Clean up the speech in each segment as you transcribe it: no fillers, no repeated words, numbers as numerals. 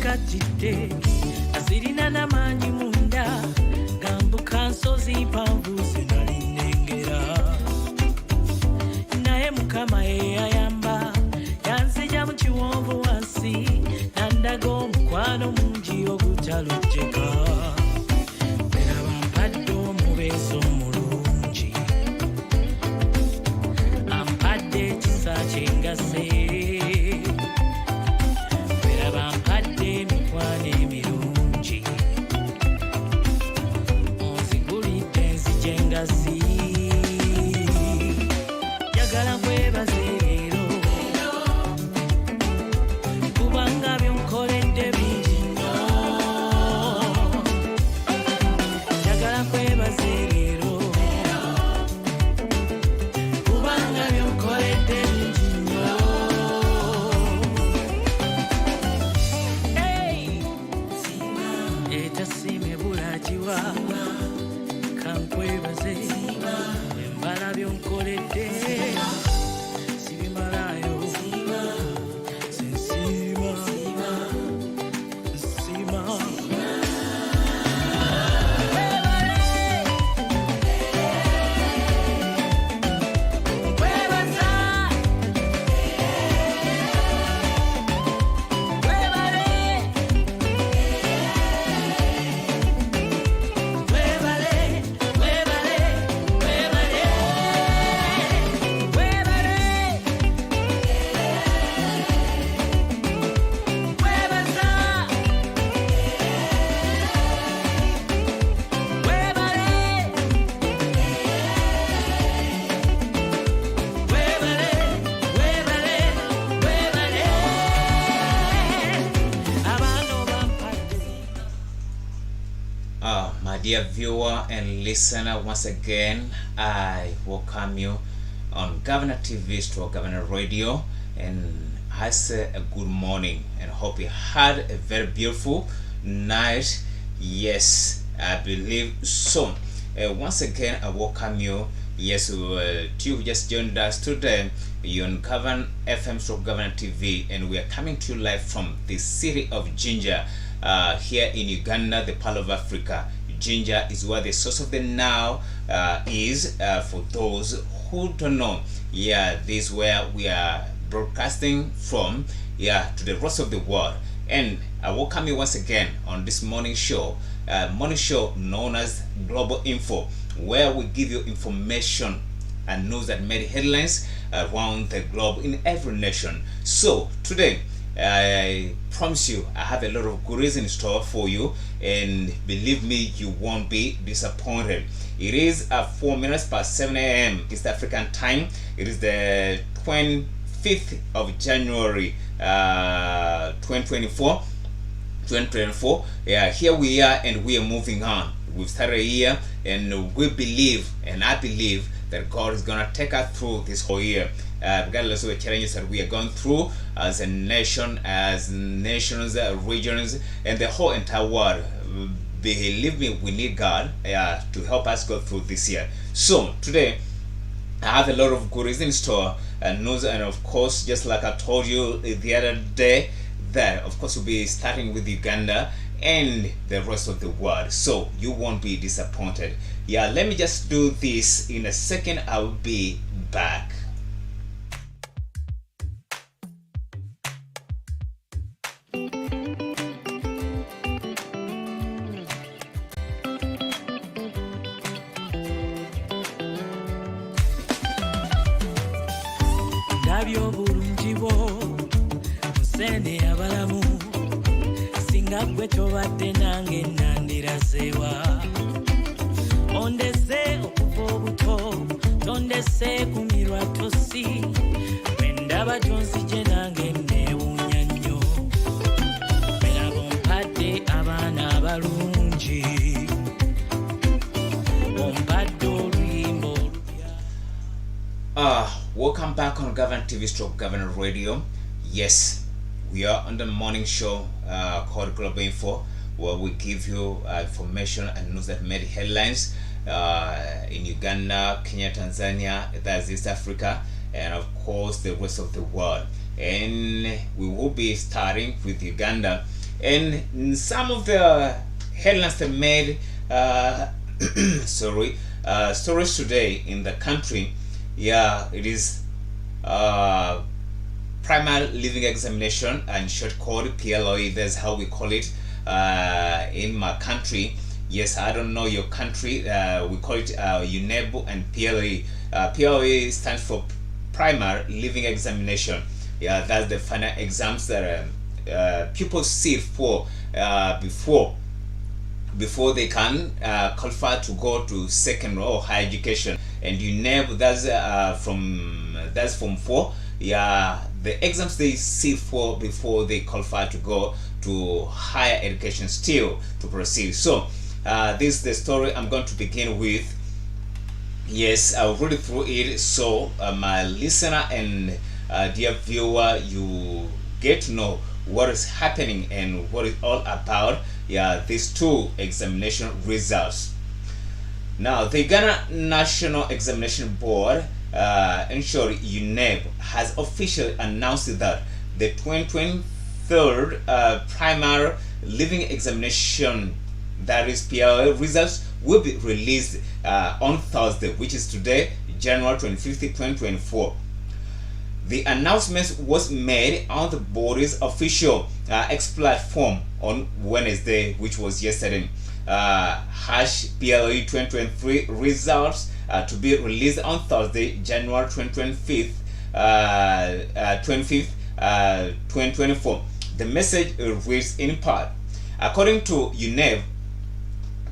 nkatidde asirina n'amaanyi munda gambuka nsozi mpanvu zinali nnengera naye mukama yeyayamba yanzija mu kiwonvu wansi nandaga omukwano mungi ogutalojjeka weraba mpadde omubeezi omulungi ampadde ekisa kyengase weraba mpadde emikwano emirungi onzigulidde nzije engazi njagala nkwebaze leero kubanga byonkoledde bingi nnyo njagala nkwebaze leero kubanga byonkoledde bingi nnyo etasiime bulagiwa kankwebaze embala byonkoledde sibimalayo sinsiima nsiima nkwebaza webale webale webale webale webale kwebaza webale webale webale abantu bampadde My dear viewer and listener, once again, I welcome you on Governor TV stroke Governor Radio, and I say a good morning and hope you had a very beautiful night. Yes, I believe so. Once again, I welcome you. Yes, you just joined us today. You're on Governor FM stroke Governor TV, and we are coming to you live from the city of Jinja, here in Uganda, the Pearl of Africa. Jinja is where the source of the Nile is, for those who don't know. Yeah, this is where we are broadcasting from, yeah, to the rest of the world. And I welcome you once again on this morning show known as Global Info, where we give you information and news that made headlines around the globe in every nation. So today, I promise you I have a lot of goodies in store for you, and believe me, you won't be disappointed. It is 4 minutes past 7 a.m. East African time. It is the 25th of January 2024. Yeah, here we are, and we are moving on. We've started a year, and we believe, and I believe, that God is gonna take us through this whole year, regardless of the challenges that we are going through as a nation, as nations, regions, and the whole entire world. Believe me, we need God to help us go through this year. So today, I have a lot of goodies in store and news, and of course, just like I told you the other day, that of course we'll be starting with Uganda and the rest of the world, so you won't be disappointed. Yeah, let me just do this. In a second, I'll be back. ndabyo obulungi bwo nsende abalamu singa gwe tobadde nange nandirasewa ondese okuva obuto tondese kumirwa tosi wendaba gyonsije nange neewuunya nnyo berabo mpadde abaana abalungi ompadde oluyimba olupya. Welcome back on Governor TV stroke Governor Radio. Yes, we are on the morning show called Global Info, where we give you information and news that made headlines in Uganda, Kenya, Tanzania, that's East Africa, and of course the rest of the world. And we will be starting with Uganda, And some of the headlines that made stories today in the country, it is primary living examination, and short code PLOE. That's how we call it in my country. Yes, I don't know your country. We call it UNEB and PLOE. PLOE stands for primary living examination. That's the final exams that people sit for before they can qualify to go to secondary or higher education. And UNEB, that's from 4. The exams they sit for before they qualify to go to higher education still to proceed. So this is the story I'm going to begin with. Yes, I'll read through it so my listener and dear viewer, you get to know what is happening and what it's all about. These two examination results. Now, the Ghana National Examination Board, in short UNEB, has officially announced that the 2023 primary living examination, that is PLA, results will be released on Thursday, which is today, January 25th, 2024. The announcement was made on the body's official X platform on Wednesday, which was yesterday. PLE 2023 results to be released on Thursday, January 25th, 2024. The message reads in part: according to UNEB,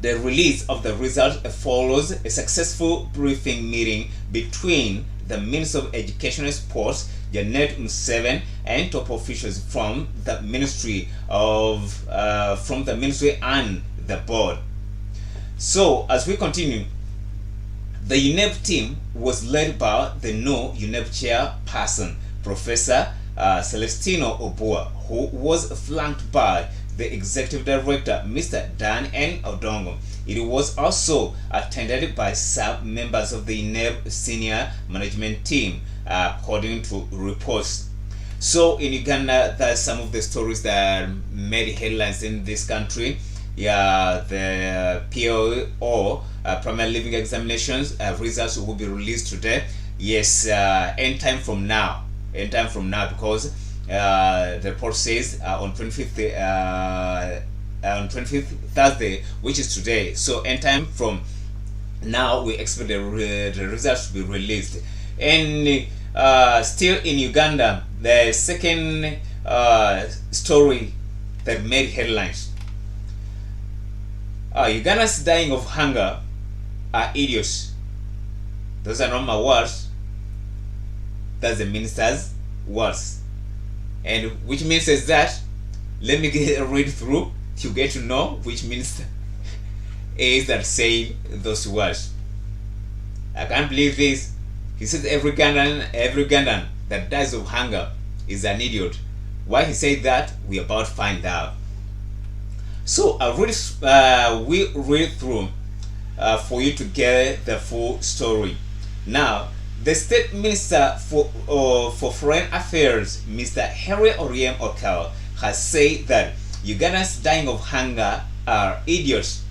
the release of the results follows a successful briefing meeting between the Minister of Education and Sports, Janet Museveni, and top officials from the Ministry and the board. So, as we continue, the UNEB team was led by the new UNEB chairperson, Professor Celestino Obua, who was flanked by the Executive Director, Mr. Dan N. Odongo. It was also attended by some members of the UNEB senior management team, according to reports. So in Uganda, there's some of the stories that made headlines in this country. The PO or primary living examinations results will be released today. Yes, anytime from now, because the report says on 25th Thursday, which is today. So anytime from now, we expect the results to be released. And still in Uganda, the second story that made headlines. Ugandans dying of hunger are idiots. Those are not my words. That's the minister's words. And which means is that, let me read through to get to know which minister is that saying those words. I can't believe this. He says every Ugandan that dies of hunger is an idiot. Why he said that, we about to find out. So we read through for you to get the full story. Now, the State Minister for Foreign Affairs, Mr. Harry Oriem Okel, has said that Ugandans dying of hunger are idiots.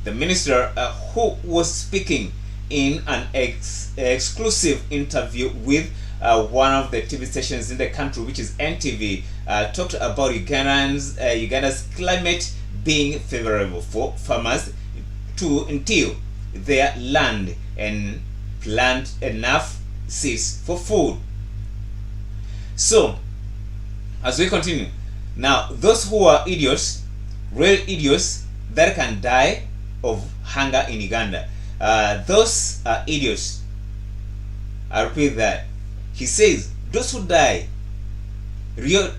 The minister, who was speaking in an exclusive interview with one of the TV stations in the country, which is NTV, talked about Uganda's climate being favorable for farmers to until their land and plant enough seeds for food. So, as we continue, now those who are idiots, real idiots that can die of hunger in Uganda, those are idiots. I repeat that. He says those who die, real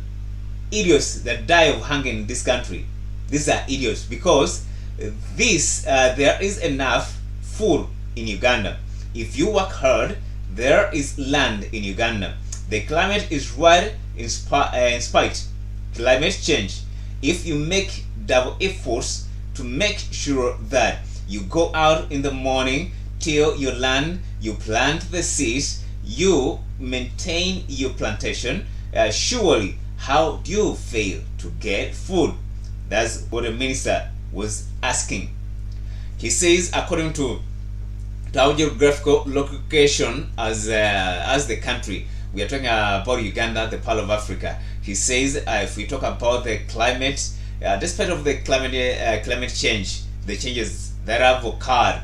idiots that die of hunger in this country, these are idiots, because there is enough food in Uganda. If you work hard, there is land in Uganda. The climate is right in spite climate change. If you make double efforts to make sure that you go out in the morning, till your land, you plant the seeds, you maintain your plantation, surely how do you fail to get food? That's what the minister was asking. He says, according to our geographical location as the country, we are talking about Uganda, the Pearl of Africa. He says, if we talk about the climate, despite of the climate change, the changes that have occurred,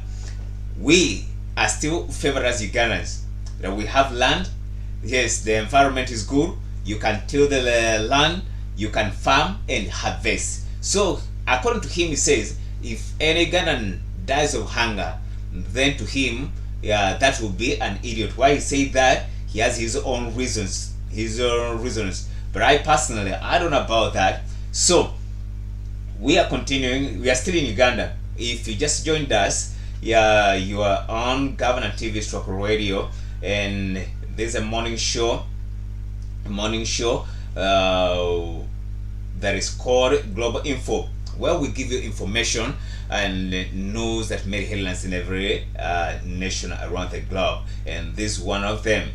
we are still favored as Ugandans. That we have land. Yes, the environment is good. You can till the land, you can farm and harvest. So according to him, he says, if any Ugandan dies of hunger, then to him, that would be an idiot. Why he say that? He has his own reasons. But I personally, I don't know about that. So we are continuing. We are still in Uganda. If you just joined us, you are on Governor TV Stroke Radio, and there's a morning show that is called Global Info, where we give you information and news that made headlines in every nation around the globe, and this is one of them.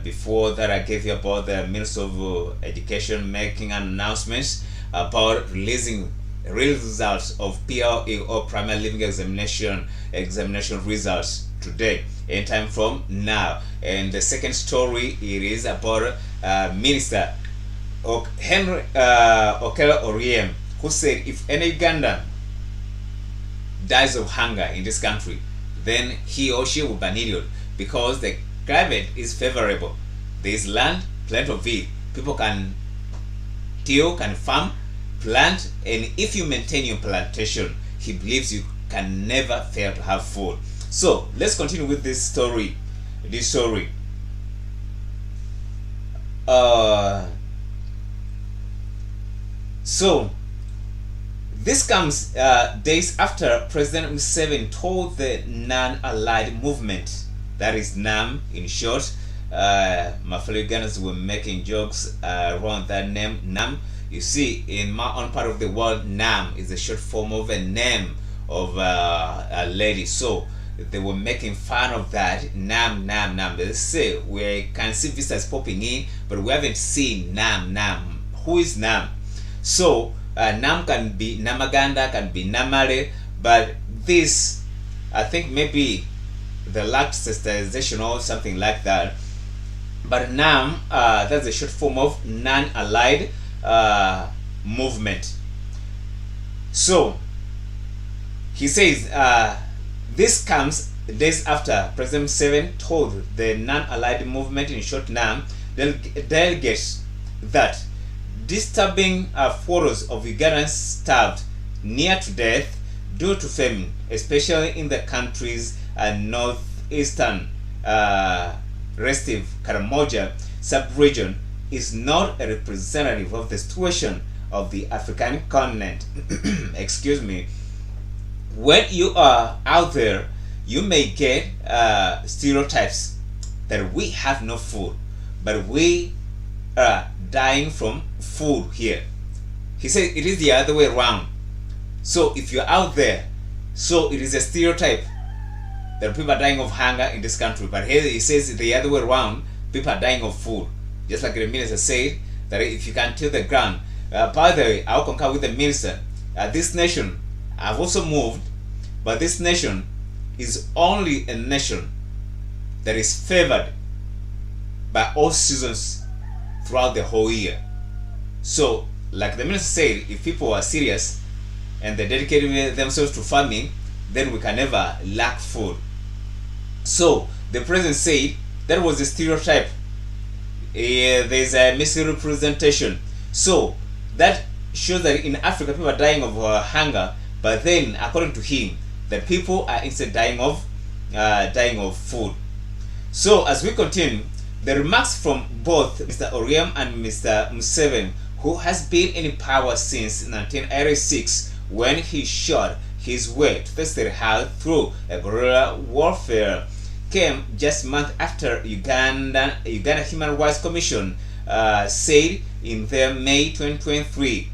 Before that, I gave you about the Minister of Education making announcements about releasing real results of PLE, or Primary Living Examination results today, anytime from now. And the second story, it is about Minister Henry Okello Oryem, who said if any Ugandan dies of hunger in this country, then he or she will be an idiot, because the climate is favorable. There is land, plenty of it. People can till, can farm, plant, and if you maintain your plantation, he believes you can never fail to have food. So let's continue with this story. So this comes days after President Museveni told the non-allied movement, that is NAM in short. My fellow Ugandans were making jokes around that name, NAM. You see, in my own part of the world, NAM is a short form of a name of a lady. So they were making fun of that. NAM. They say we can see visitors popping in, but we haven't seen NAM. Who is NAM? So NAM can be Namaganda, can be Namale, but this, I think maybe the lax sensitization or something like that. But NAM, that's a short form of non-allied movement. So he says this comes days after President Museveni told the non-allied movement, in short NAM, delegates that disturbing photos of Ugandans starved near to death due to famine, especially in the country's northeastern restive Karamoja sub-region, is not a representative of the situation of the African continent. Excuse me. When you are out there, you may get stereotypes that we have no food, but we are dying from food here. He said it is the other way around. So if you're out there, so it is a stereotype that people are dying of hunger in this country, but here he says the other way around, people are dying of food. Just like the minister said, that if you can till the ground. By the way, I'll concur with the minister. This nation, I've also moved, but this nation is only a nation that is favored by all seasons throughout the whole year. So, like the minister said, if people are serious and they dedicate themselves to farming, then we can never lack food. So, the president said that was a stereotype. There's a misrepresentation. So, that shows that in Africa people are dying of hunger, but then, according to him, the people are instead dying of food. So, as we continue, the remarks from both Mr. Oryem and Mr. Museveni, who has been in power since 1986, when he shot his way to the state house through a guerrilla warfare, came just a month after Uganda Human Rights Commission said in their May 2023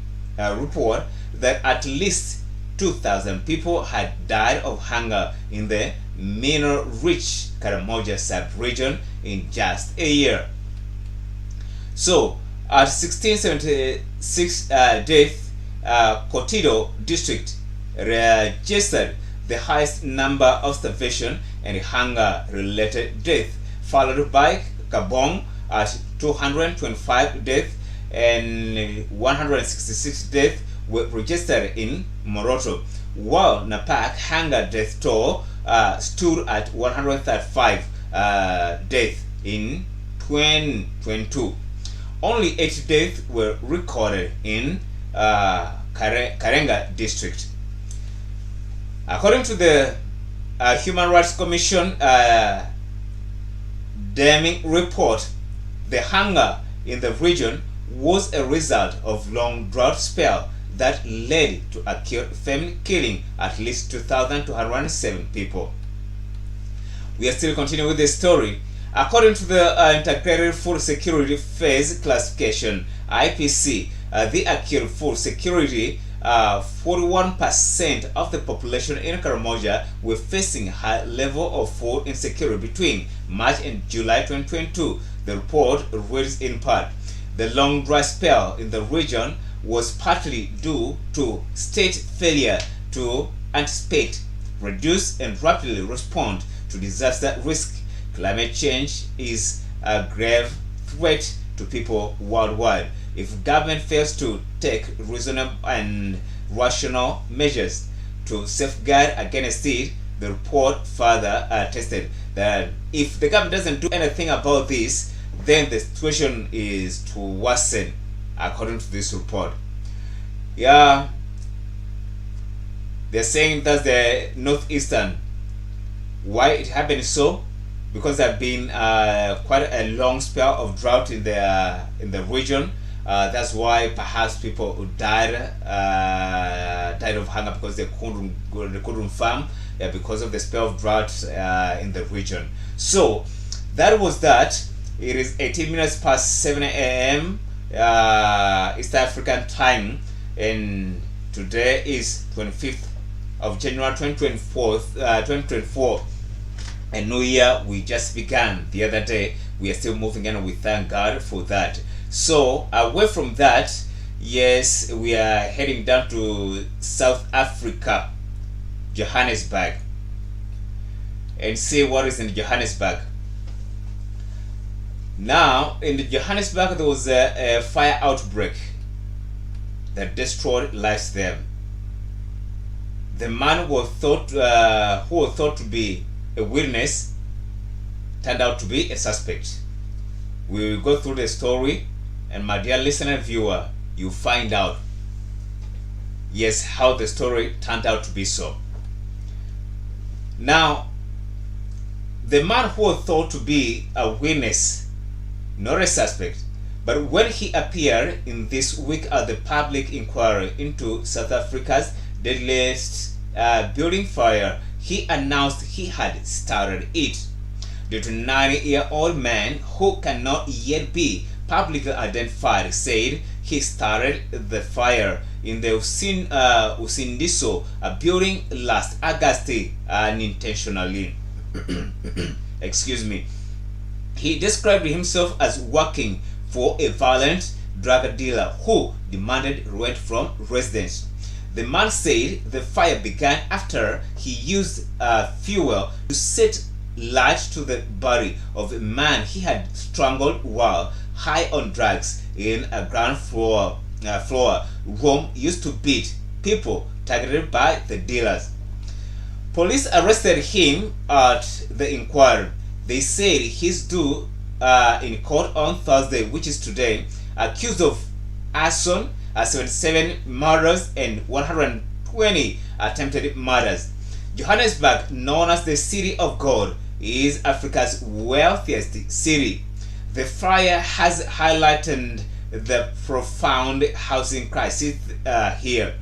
report that at least 2,000 people had died of hunger in the mineral-rich Karamoja sub-region in just a year. So At 1676 death, Kotido district registered the highest number of starvation and hunger-related deaths, followed by Gabon at 225 deaths and 166 deaths were registered in Moroto, while Napak hunger death toll stood at 135 deaths in 2022. Only 8 deaths were recorded in Karenga district. According to the Human Rights Commission Deming report, the hunger in the region was a result of long drought spell that led to acute famine, killing at least 2,207 people. We are still continuing with the story. According to the Integrated Food Security Phase Classification (IPC), the acute food security, 41% of the population in Karamoja were facing high level of food insecurity between March and July 2022. The report reads in part, the long dry spell in the region was partly due to state failure to anticipate, reduce, and rapidly respond to disaster risk. Climate change is a grave threat to people worldwide. If government fails to take reasonable and rational measures to safeguard against it, the report further attested that if the government doesn't do anything about this, then the situation is to worsen, according to this report. Yeah, they're saying that's the northeastern. Why it happened so? Because there have been quite a long spell of drought in the region. That's why perhaps people who died of hunger because they couldn't farm, because of the spell of drought in the region. So that was that. It is 18 minutes past 7 a.m. East African time, and today is 25th of January 2024. A new year we just began the other day. We are still moving and we thank God for that. So away from that, yes, we are heading down to South Africa, Johannesburg, and see what is in Johannesburg. Now, in Johannesburg, there was a fire outbreak that destroyed lives there. The man who was thought to be a witness turned out to be a suspect. We will go through the story, and my dear listener viewer, you find out, yes, how the story turned out to be so. Now, the man who was thought to be a witness, not a suspect, but when he appeared in this week at the public inquiry into South Africa's deadliest building fire, he announced he had started it. The 29-year-old man, who cannot yet be publicly identified, said he started the fire in the Usindiso building last August unintentionally. Excuse me. He described himself as working for a violent drug dealer who demanded rent from residents. The man said the fire began after he used fuel to set light to the body of a man he had strangled while high on drugs in a ground floor room used to beat people targeted by the dealers. Police arrested him at the inquiry. They said he's due in court on Thursday, which is today, accused of arson, 77 murders, and 120 attempted murders. Johannesburg, known as the City of God, is Africa's wealthiest city. The fire has highlighted the profound housing crisis here.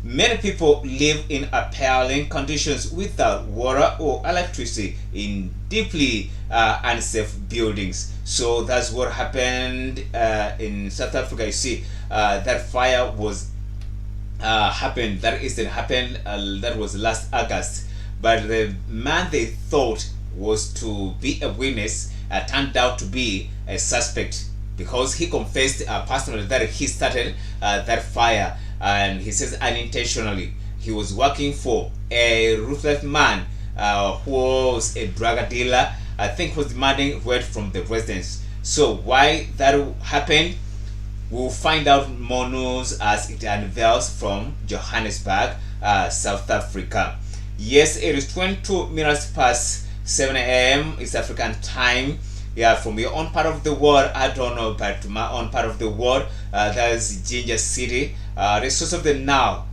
Many people live in appalling conditions without water or electricity in deeply unsafe buildings. So that's what happened in South Africa. You see, that fire was happened. That incident happened. That was last August. But the man they thought was to be a witness turned out to be a suspect. because he confessed personally that he started that fire, and he says unintentionally. He was working for a ruthless man who was a drug dealer. I think was demanding rent from the residents. So why that happened, we'll find out more news as it unveils from Johannesburg, South Africa. Yes, it is 22 minutes past 7 a.m. East African time. Yeah, from your own part of the world, I don't know, but to my own part of the world, that is Jinja City, the source of the Nile,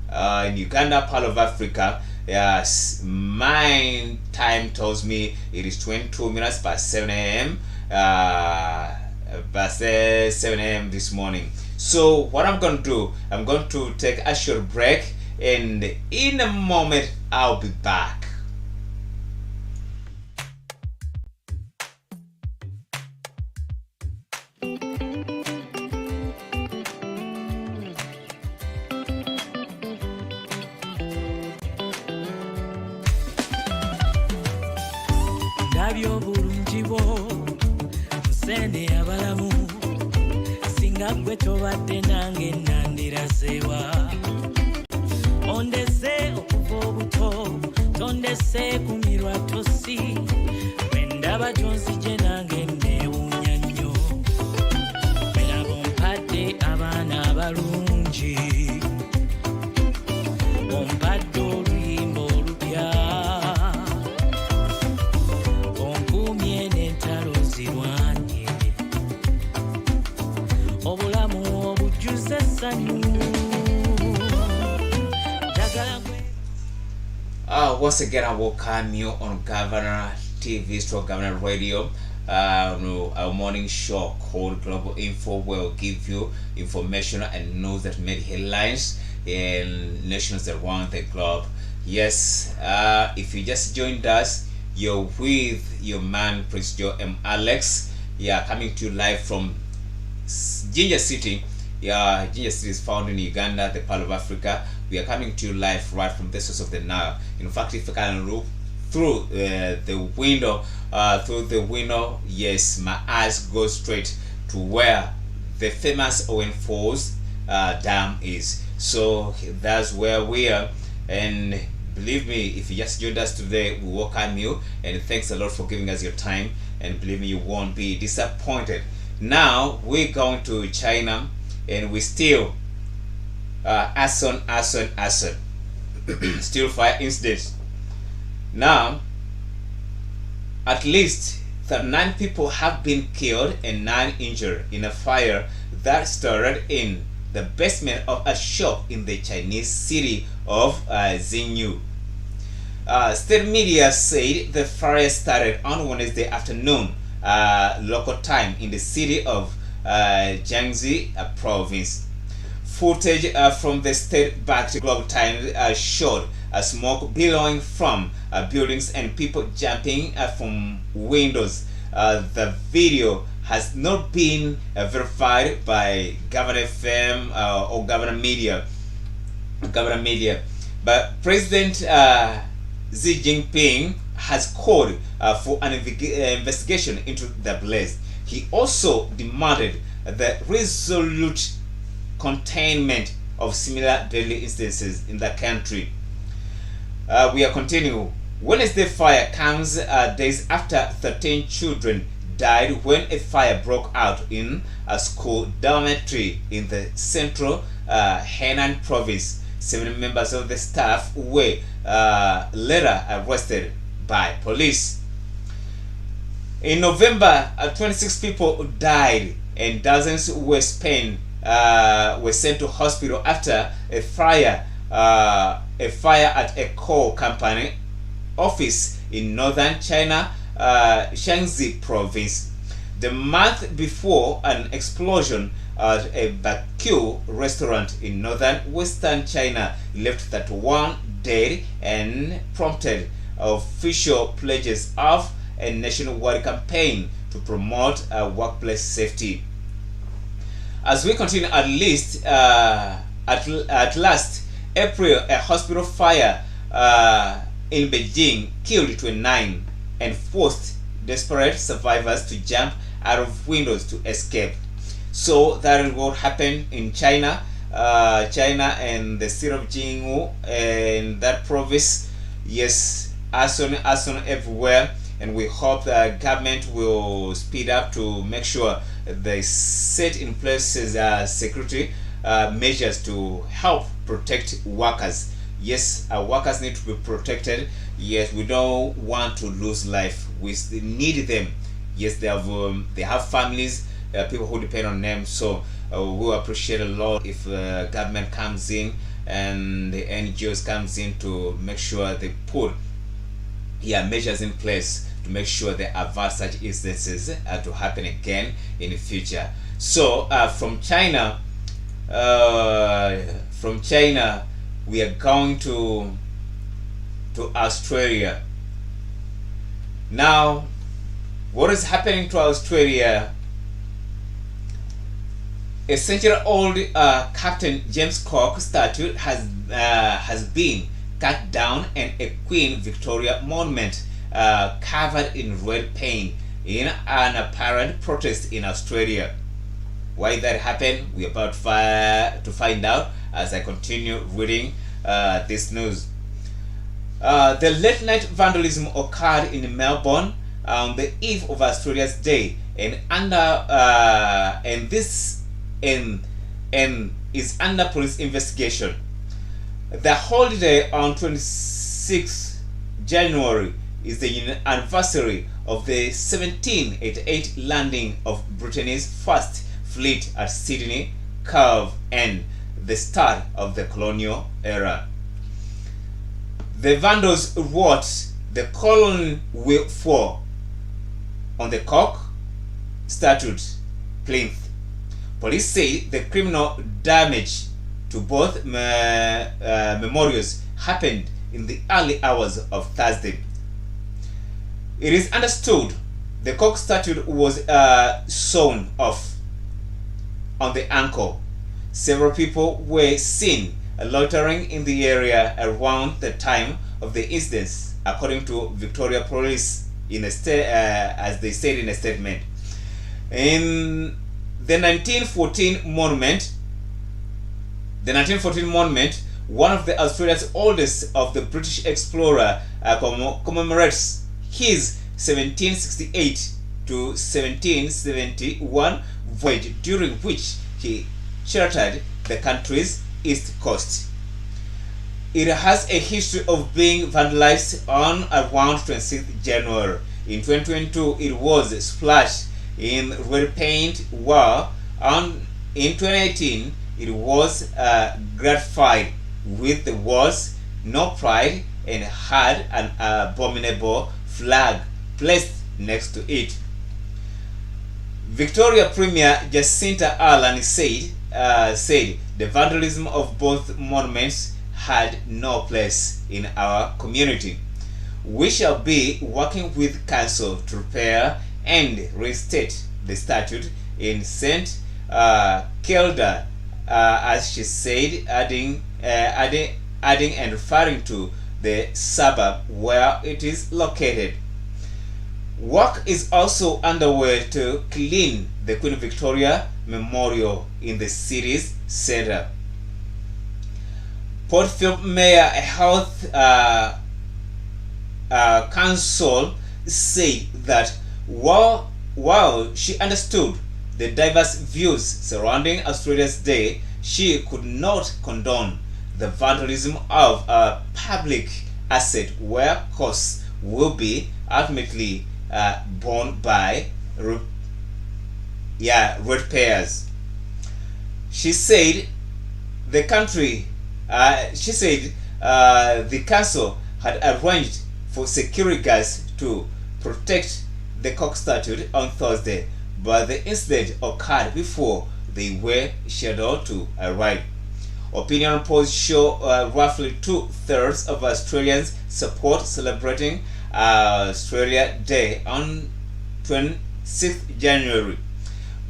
in Uganda, part of Africa. Yes, my time tells me it is 22 minutes past 7 a.m. Past 7 a.m. this morning. So what I'm going to do, I'm going to take a short break, and in a moment I'll be back. Ndabya obulungi bwo nsene abalamu singa gwe tobadde nange nandirazeewa ondese okuva obuto tondese kumirwa tosi bwe ndaba gyonzije nange neewuunya nnyo melaba ompadde abaana abalungi ompadde oluyimba olupya Once again, I welcome you on Governor TV / Governor Radio, our morning show called Global Info, where we'll give you information and news that made headlines in nations around the globe. Yes, if you just joined us, you're with your man Prince Joe M. Alex. Yeah, coming to you live from Jinja City. Yeah, Jinja City is found in Uganda, the part of Africa. We are coming to you live right from the source of the Nile. In fact, if you can look through the window, yes, my eyes go straight to where the famous Owen Falls Dam is. So that's where we are, and believe me, if you just joined us today, we welcome you, and thanks a lot for giving us your time, and believe me, you won't be disappointed. Now we're going to China, and we still arson still fire incidents. Now at least 39 people have been killed and 9 injured in a fire that started in the basement of a shop in the Chinese city of Xinyu. State media said the fire started on Wednesday afternoon local time in the city of Jiangxi province. Footage from the state-backed Global Times showed smoke billowing from buildings and people jumping from windows. The video has not been verified by government firm or government media. But President Xi Jinping has called for an investigation into the blaze. He also demanded the resolute containment of similar deadly instances in the country. We are continuing. Wednesday fire comes days after 13 children died when a fire broke out in a school dormitory in the central Henan province. 7 members of the staff were later arrested by police. In November, 26 people died and dozens were sent to hospital after a fire at a coal company office in northern China, Shaanxi province. The month before, an explosion at a barbecue restaurant in northern western China left 31 dead and prompted official pledges of a nationwide campaign to promote workplace safety. As we continue, at last April, a hospital fire in Beijing killed 29 and forced desperate survivors to jump out of windows to escape. So that is what happened in China. China and the city of Jingu and that province. Yes, arson everywhere, and we hope the government will speed up to make sure they set in place security measures to help protect workers. Yes, our workers need to be protected. Yes, we don't want to lose life. We need them. Yes, they have families, people who depend on them. So we appreciate a lot if government comes in and the NGOs comes in to make sure they put measures in place to make sure they avert such instances to happen again in the future. So from China, we are going to Australia. Now, what is happening to Australia? A century-old Captain James Cook statue has been cut down, and a Queen Victoria monument covered in red paint in an apparent protest in Australia. Why that happened, we're about to find out as I continue reading this news. The late-night vandalism occurred in Melbourne on the eve of Australia's Day, and is under police investigation. The holiday on 26 January is the anniversary of the 1788 landing of Britain's first fleet at Sydney Cove and the start of the colonial era. The vandals wrote "The colony will fall" on the Cook statue plinth. Police say the criminal damage to both memorials happened in the early hours of Thursday. It is understood the Cook statue was sawn off on the ankle. Several people were seen loitering in the area around the time of the incidents, according to Victoria Police as they said in a statement. In the 1914 monument, one of the Australia's oldest of the British explorer, commemorates his 1768 to 1771 voyage, during which he charted the country's east coast. It has a history of being vandalized on around 26 January. In 2022, it was splashed in red paint, while in 2018 it was gratified with the words "No Pride" and had an abominable flag placed next to it. Victoria Premier Jacinta Allan said the vandalism of both monuments had no place in our community. We shall be working with council to repair and reinstate the statute in St. Kilda, as she said, adding and referring to the suburb where it is located. Work is also underway to clean the Queen Victoria Memorial in the city's centre. Port Phillip Mayor Health Council said that while she understood the diverse views surrounding Australia's Day, she could not condone the vandalism of a public asset where costs will be ultimately borne by ratepayers. She said the council had arranged for security guards to protect the Cook statue on Thursday, but the incident occurred before they were scheduled to arrive. Opinion polls show roughly 2/3 of Australians support celebrating Australia Day on 26th January.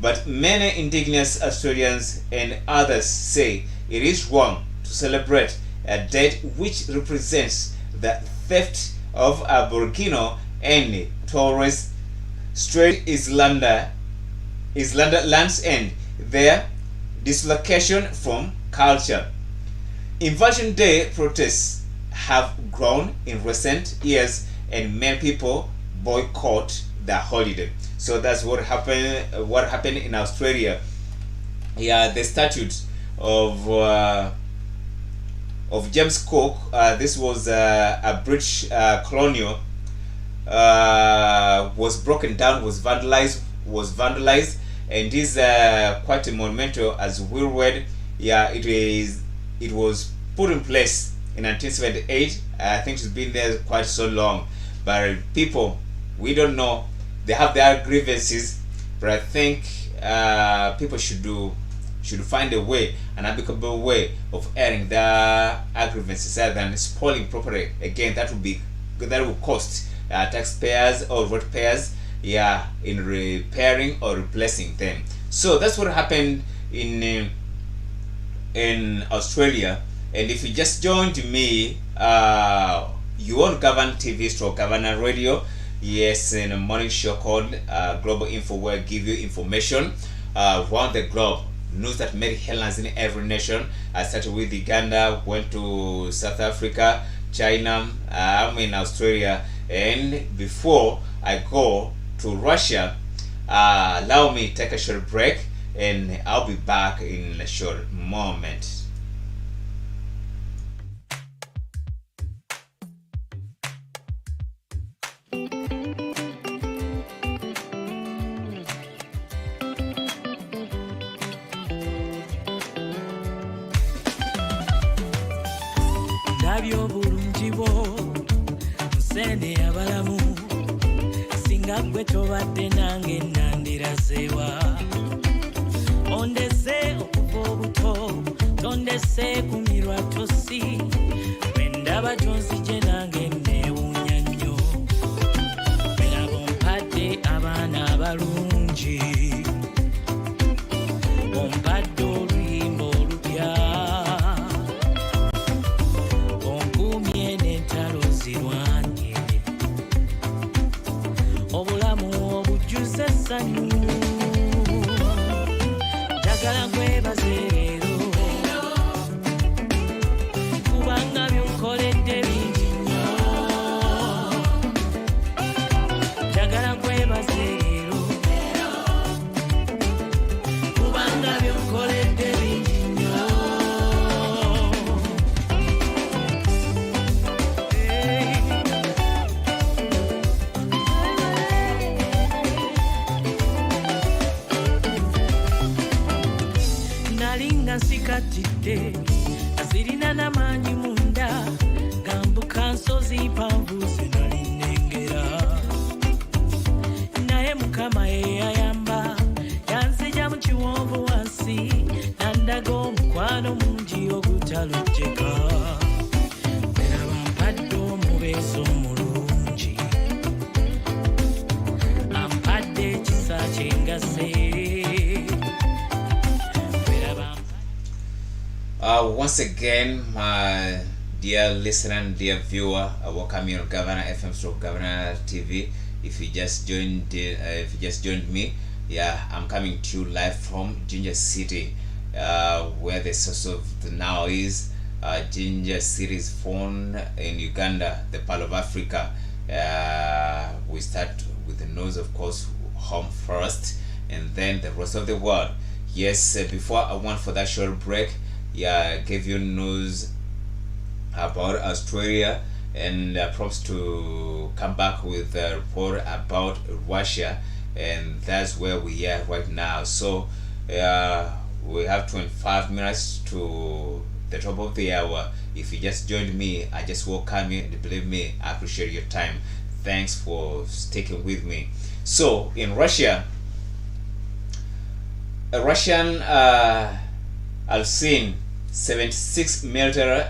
But many indigenous Australians and others say it is wrong to celebrate a date which represents the theft of Aboriginal and Torres Strait Islander lands and their dislocation from culture. Invasion Day protests have grown in recent years and many people boycott the holiday. So that's what happened. What happened in Australia? Yeah, the statute of James Cook. This was a British colonial. Was broken down, was vandalized, and is quite monumental as we read. Yeah, it was put in place in 1978. I think it's been there quite so long, but people, we don't know, they have their grievances, but I think people should find a way, an amicable way of airing their grievances rather than spoiling property. Again, that will cost taxpayers or ratepayers, yeah, in repairing or replacing them. So that's what happened in Australia. And if you just joined me, you on Governor TV / Governor Radio. Yes, in a morning show called Global Info, where I give you information around the globe, news that made headlines in every nation. I started with Uganda, went to South Africa, China, I'm in Australia, and before I go to Russia, allow me to take a short break, and I'll be back in a short moment. Ndabya obulungi bwo nsende abalamu singa gwe tobadde nange nandirazeewa ondese okuva obuto tondese kumirwa tosi bwe ndaba gyonzije nange neewuunya nnyo eraba ompadde abaana abalungi ompadde oluyimba olupya onkuumye n'entalo zirwanye obulamu obujjuza essanyu njagala nkwebaze leero kubanga byonkoledde bingi nnyo njagala nkwebaze leero kubanga byonkoledde bingi nnyo. Nalinga nsikatidde azirina n'amaanyi munda gambuka nsozi mpanvu zinali nnengera naye mukama yeyayamba yanzija mu kiwonvu wansi nandaga omukwano mungi ogutalojjeka eraba mpadde omubeezi omulungi ampadde ekisa kyengase. Once again, my dear listener and dear viewer, I welcome you on Governor FM / Governor TV. If you just joined me, yeah, I'm coming to you live from Jinja City, where the source of the Nile is. Jinja City is found in Uganda, the Pearl of Africa. We start with the nose, of course, home first, and then the rest of the world. Yes, before I went for that short break, yeah, I gave you news about Australia, and props to come back with a report about Russia, and that's where we are right now. So we have 25 minutes to the top of the hour. If you just joined me, I just welcome you, and believe me, I appreciate your time. Thanks for sticking with me. So in Russia, a Russian Al-Sin 76 military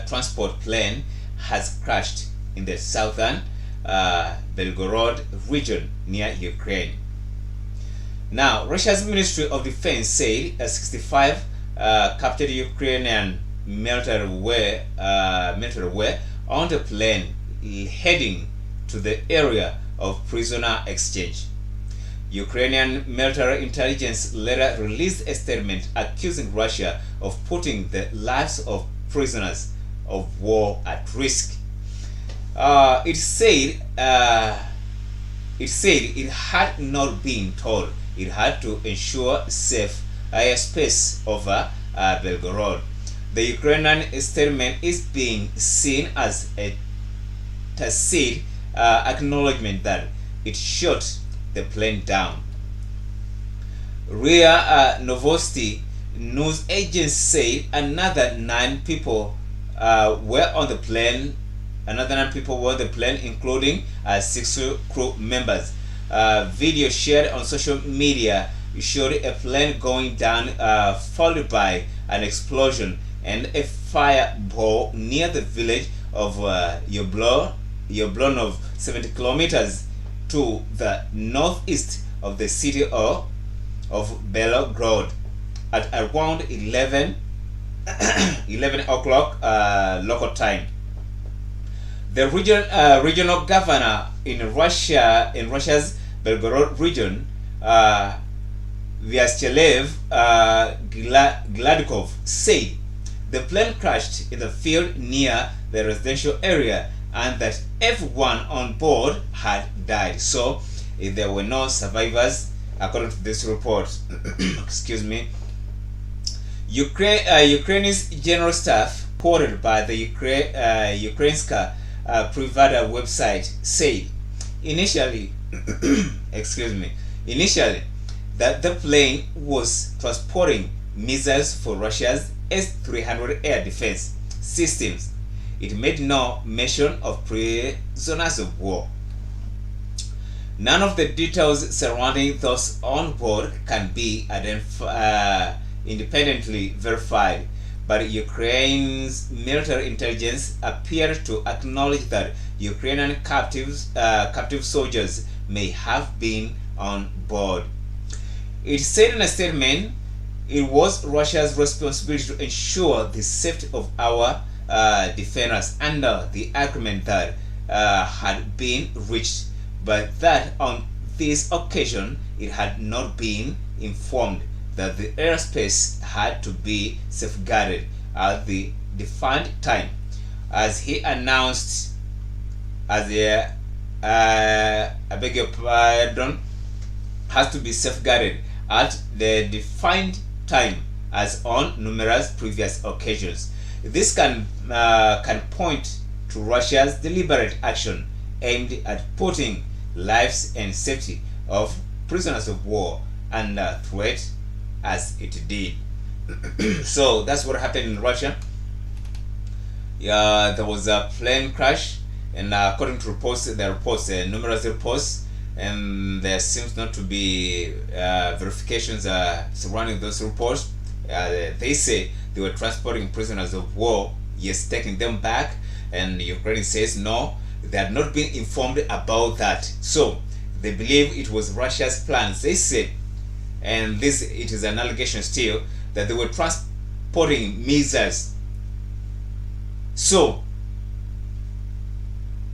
transport plane has crashed in the southern Belgorod region near Ukraine. Now, Russia's Ministry of Defense said 65 captured Ukrainian military were on the plane heading to the area of prisoner exchange. Ukrainian military intelligence later released a statement accusing Russia of putting the lives of prisoners of war at risk. It said it had not been told it had to ensure safe airspace over Belgorod. The Ukrainian statement is being seen as a tacit acknowledgement that it shot the plane down. RIA Novosti news agency said another 9 people were on the plane. Including 6 crew members. Video shared on social media showed a plane going down, followed by an explosion and a fireball near the village of Yablonov, 70 kilometers to the northeast of the city of Belgorod at around 11 o'clock local time. The regional governor in Russia's Belgorod region, Vyacheslav Gladkov, said the plane crashed in the field near the residential area and that everyone on board had died. So there were no survivors, according to this report. Excuse me. Ukraine's general staff, quoted by the Ukrainska Privada website, said initially that the plane was transporting missiles for Russia's S-300 air defense systems. It made no mention of prisoners of war. None of the details surrounding those on board can be independently verified, but Ukraine's military intelligence appeared to acknowledge that Ukrainian captive soldiers may have been on board. It said in a statement, it was Russia's responsibility to ensure the safety of our defenders under the agreement that had been reached, but that on this occasion it had not been informed that the airspace had to be safeguarded at the defined time, as he announced has to be safeguarded at the defined time as on numerous previous occasions. This can point to Russia's deliberate action aimed at putting lives and safety of prisoners of war under threat as it did. So that's what happened in Russia. There was a plane crash, and according to numerous reports, and there seems not to be verifications surrounding those reports. They say they were transporting prisoners of war, yes, taking them back, and Ukraine says no, they had not been informed about that. So they believe it was Russia's plans. They say, and it is an allegation still, that they were transporting missiles. So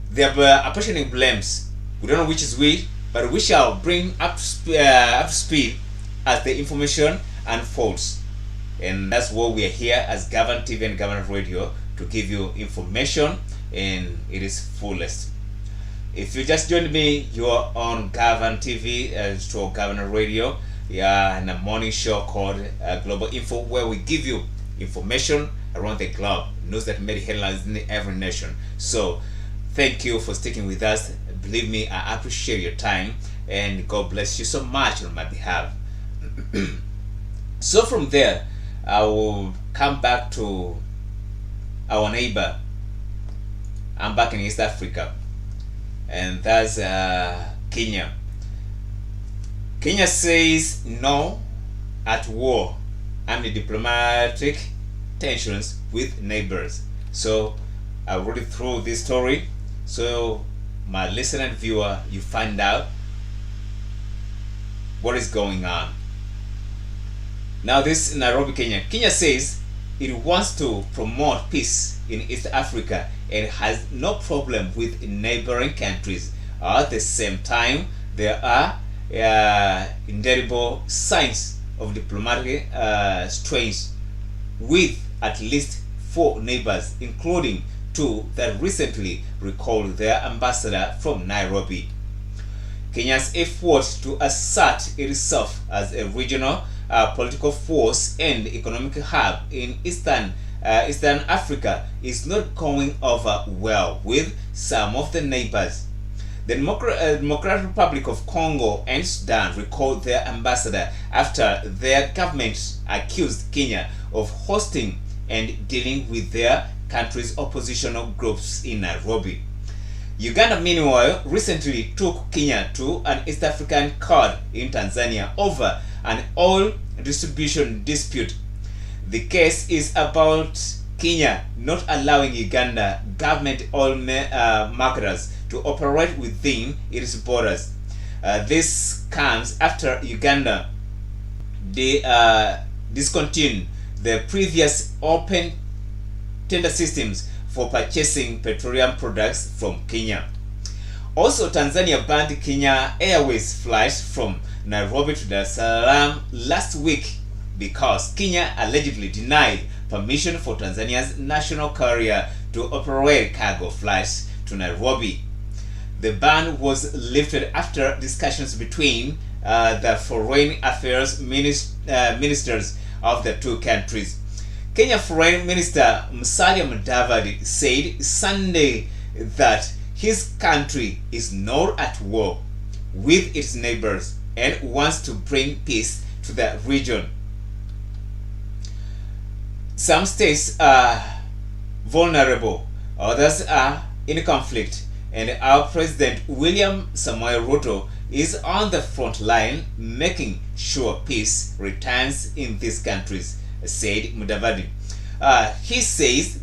they are apportioning blames. We don't know which is which, but we shall bring up to speed as the information unfolds. And that's what we are here as Govern TV and Govern Radio, to give you information in its fullest. If you just joined me, you are on Govern TV to Govern Radio. In a morning show called Global Info, where we give you information around the globe, news that made headlines in every nation. So thank you for sticking with us. Believe me, I appreciate your time, and God bless you so much on my behalf. So from there, I will come back to our neighbor. I'm back in East Africa, and that's Kenya. Kenya says no at war amid diplomatic tensions with neighbors. So I read it through this story, so my listener and viewer, you find out what is going on. Now this is Nairobi, Kenya. Kenya says it wants to promote peace in East Africa and has no problem with neighboring countries. At the same time, there are indelible signs of diplomatic strains with at least 4 neighbors, including 2 that recently recalled their ambassador from Nairobi. Kenya's effort to assert itself as a regional political force and economic hub in Eastern Africa is not going over well with some of the neighbors. The Democratic Republic of Congo and Sudan recalled their ambassador after their governments accused Kenya of hosting and dealing with their country's oppositional groups in Nairobi. Uganda, meanwhile, recently took Kenya to an East African court in Tanzania over an oil distribution dispute. The case is about Kenya not allowing Uganda government oil marketers to operate within its borders. This comes after Uganda discontinued the previous open tender systems for purchasing petroleum products from Kenya. Also, Tanzania banned Kenya Airways flights from Nairobi to Dar es Salaam last week because Kenya allegedly denied permission for Tanzania's national carrier to operate cargo flights to Nairobi. The ban was lifted after discussions between the foreign affairs ministers of the two countries. Kenya Foreign Minister Musalia Mudavadi said Sunday that his country is not at war with its neighbors and wants to bring peace to the region. Some states are vulnerable, others are in conflict, and our President William Samoei Ruto is on the front line making sure peace returns in these countries, said Mudavadi. He says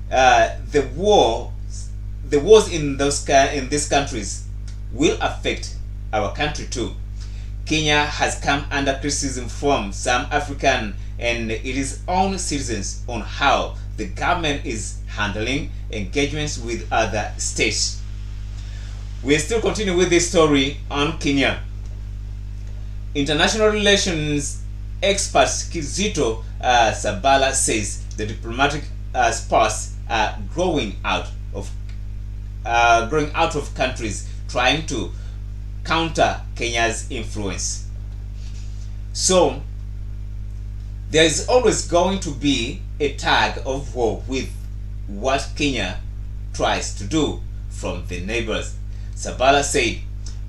the wars in these countries will affect our country too. Kenya has come under criticism from some African and its own citizens on how the government is handling engagements with other states. We still continue with this story on Kenya. International relations expert Kizito Sabala says the diplomatic sparks are growing out of countries trying to counter Kenya's influence. So there is always going to be a tug of war with what Kenya tries to do from the neighbors, Sabala said.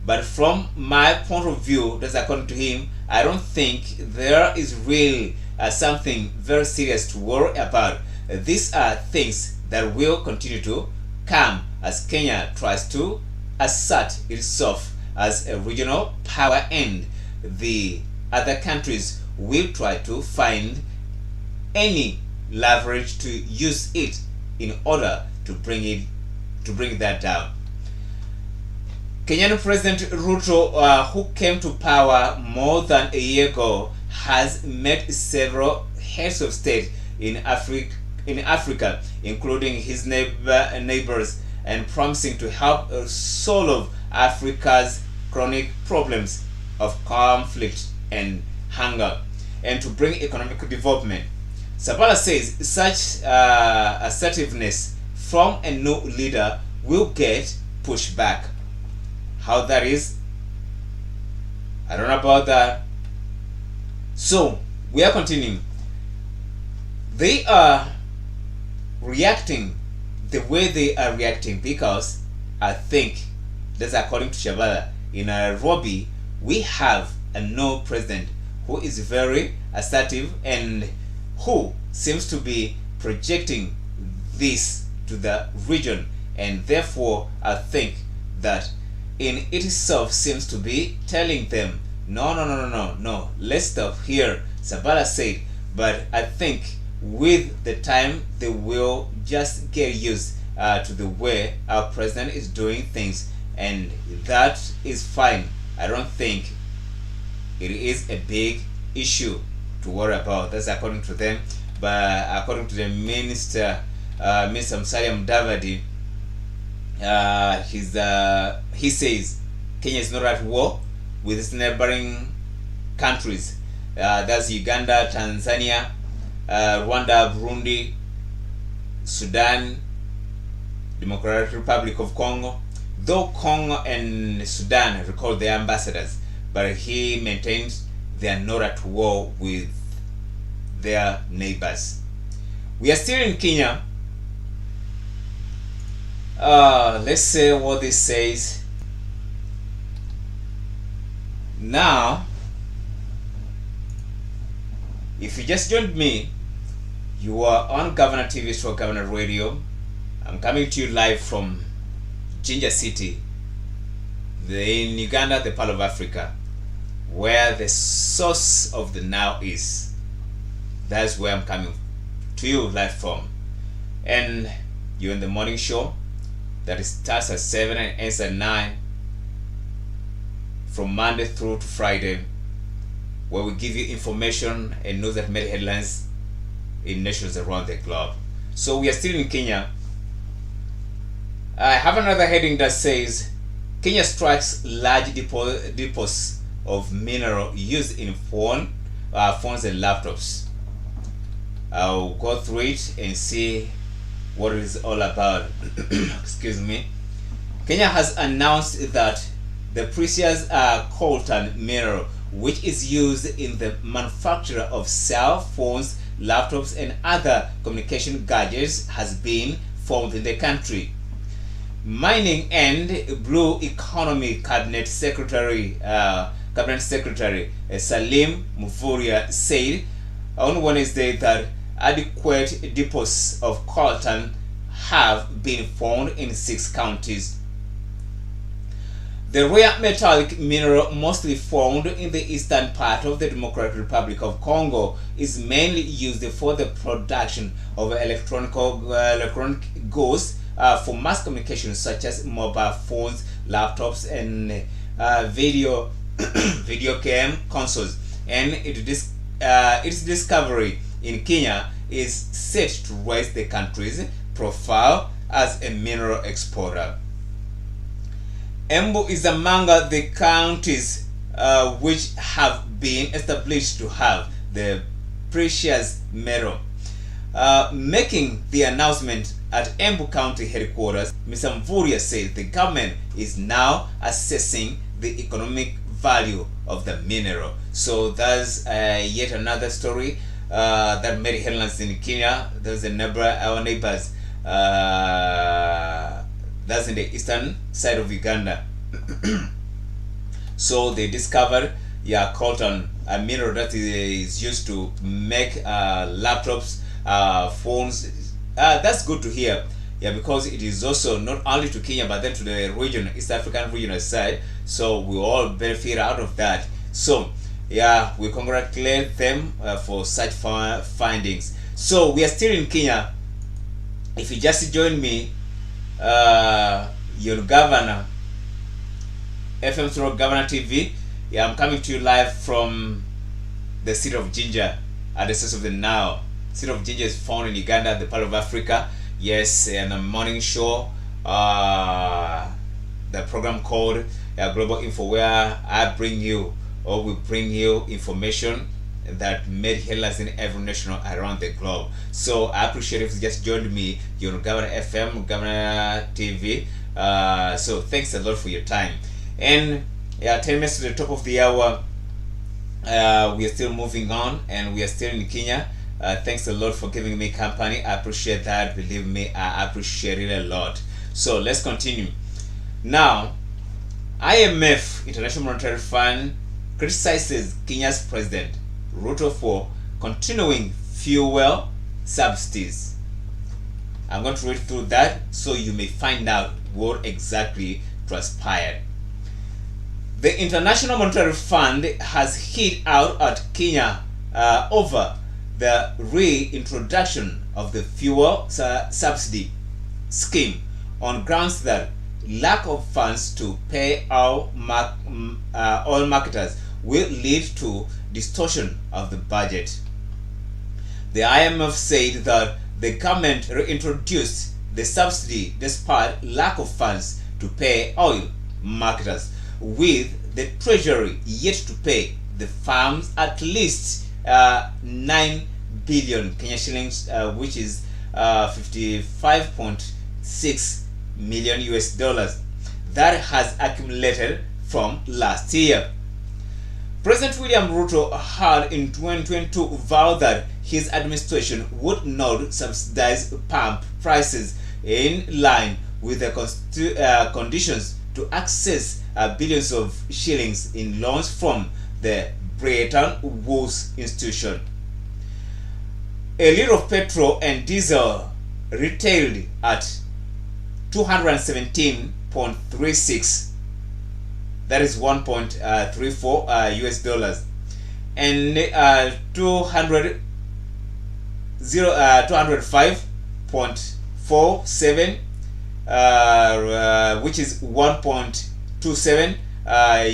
But from my point of view, that's according to him, I don't think there is really something very serious to worry about. These are things that will continue to come as Kenya tries to assert itself as a regional power, and the other countries will try to find any leverage to use it in order to bring that down. Kenyan President Ruto, who came to power more than a year ago, has met several heads of state in Africa, including his neighbors, and promising to help solve Africa's chronic problems of conflict and hunger, and to bring economic development. Sabala says such assertiveness from a new leader will get pushed back. How that is, I don't know about that. So we are continuing. They are reacting the way they are reacting because I think that's according to Shabala. In Nairobi, we have a new president who is very assertive and who seems to be projecting this to the region, and therefore I think that in itself seems to be telling them no, let's stop here, Sabala said. But I think with the time they will just get used to the way our president is doing things, and that is fine. I don't think it is a big issue to worry about. That's according to them. But according to the minister, Mr. Musalia Mudavadi, he says Kenya is not at war with its neighboring countries. That's Uganda, Tanzania, Rwanda, Burundi, Sudan, Democratic Republic of Congo. Though Congo and Sudan recall their ambassadors, but he maintains they are not at war with their neighbors. We are still in Kenya. Let's see what this says. Now, if you just joined me, you are on Governor TV / Governor Radio. I'm coming to you live from Jinja City, in Uganda, the Pearl of Africa, where the source of the Nile is. That's where I'm coming to you live from. And you're in the morning show that starts at 7 and ends at 9, from Monday through to Friday, where we give you information and news that made headlines in nations around the globe. So we are still in Kenya. I have another heading that says Kenya strikes large depots of mineral used in phones and laptops. I'll go through it and see what it is all about. Excuse me. Kenya has announced that the precious coltan mineral, which is used in the manufacture of cell phones, laptops, and other communication gadgets, has been found in the country. Mining and Blue Economy Cabinet Secretary Salim Mvurya said on Wednesday that adequate deposits of coltan have been found in 6 counties. The rare metallic mineral, mostly found in the eastern part of the Democratic Republic of Congo, is mainly used for the production of electronic goods for mass communication, such as mobile phones, laptops, and video game consoles. And its discovery in Kenya is set to raise the country's profile as a mineral exporter. Embu is among the counties which have been established to have the precious metal. Making the announcement at Embu County headquarters, Mr. Mvurya said the government is now assessing the economic value of the mineral. So that's yet another story that made headlines in Kenya. There's our neighbors. That's in the eastern side of Uganda. So they discovered coltan, a mineral that is used to make laptops, phones. That's good to hear, because it is also not only to Kenya but then to the region, East African regional side. So we all benefit out of that. So we congratulate them for such findings. So we are still in Kenya. If you just joined me, your Governor FM through Governor TV. I'm coming to you live from the city of Jinja at the source of the Nile. City of Jinja is found in Uganda, the Pearl of Africa. Yes, and a morning show, the program called Global Info, where I bring you, or we bring you, information that made headlines in every nation around the globe. So I appreciate if you just joined me. You're on Governor FM, Governor TV. So thanks a lot for your time. And 10 minutes to the top of the hour. We are still moving on, and we are still in Kenya. Thanks a lot for giving me company. I appreciate that. Believe me, I appreciate it a lot. So let's continue. Now, IMF, International Monetary Fund, criticizes Kenya's president Ruto for continuing fuel subsidies. I'm going to read through that so you may find out what exactly transpired. The International Monetary Fund has hit out at Kenya over the reintroduction of the fuel subsidy scheme on grounds that lack of funds to pay oil marketers will lead to distortion of the budget. The IMF said that the government reintroduced the subsidy despite lack of funds to pay oil marketers, with the Treasury yet to pay the farms at least 9 billion Kenya shillings, which is 55.6 million US dollars that has accumulated from last year. President William Ruto had in 2022 vowed that his administration would not subsidize pump prices in line with the conditions to access billions of shillings in loans from the Bretton Woods institution. A litre of petrol and diesel retailed at 217.36, that is 1.34 US dollars, and 205.47 which is 1.27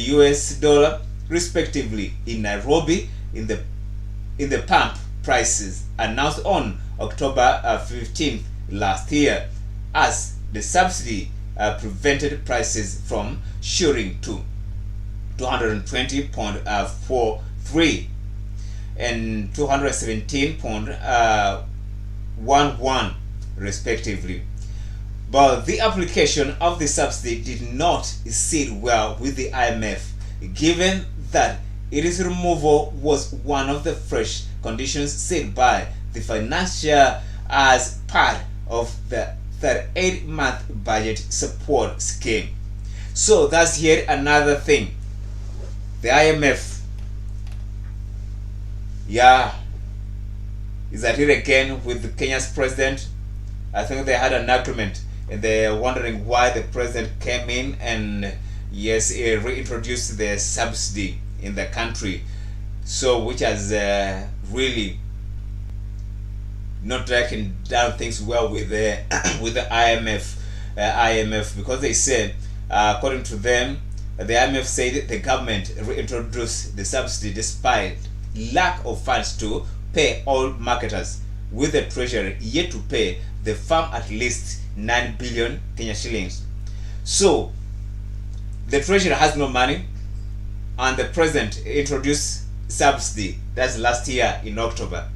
US dollar respectively in Nairobi in the pump prices announced on October 15th last year, as the subsidy prevented prices from shooting to 220.43 and 217.11 respectively. But the application of the subsidy did not sit well with the IMF, given that its removal was one of the fresh conditions set by the financier as part of the 38-month budget support scheme. So that's yet another thing. The IMF, is at it again with Kenya's president. I think they had an argument and they're wondering why the president came in and reintroduced the subsidy in the country, so which has really not tracking down things well with the IMF, because they said, according to them, the IMF said the government reintroduced the subsidy despite lack of funds to pay all marketers, with the treasury yet to pay the farm at least 9 billion Kenya shillings. So the treasury has no money, and the president introduced subsidy. That's last year in October.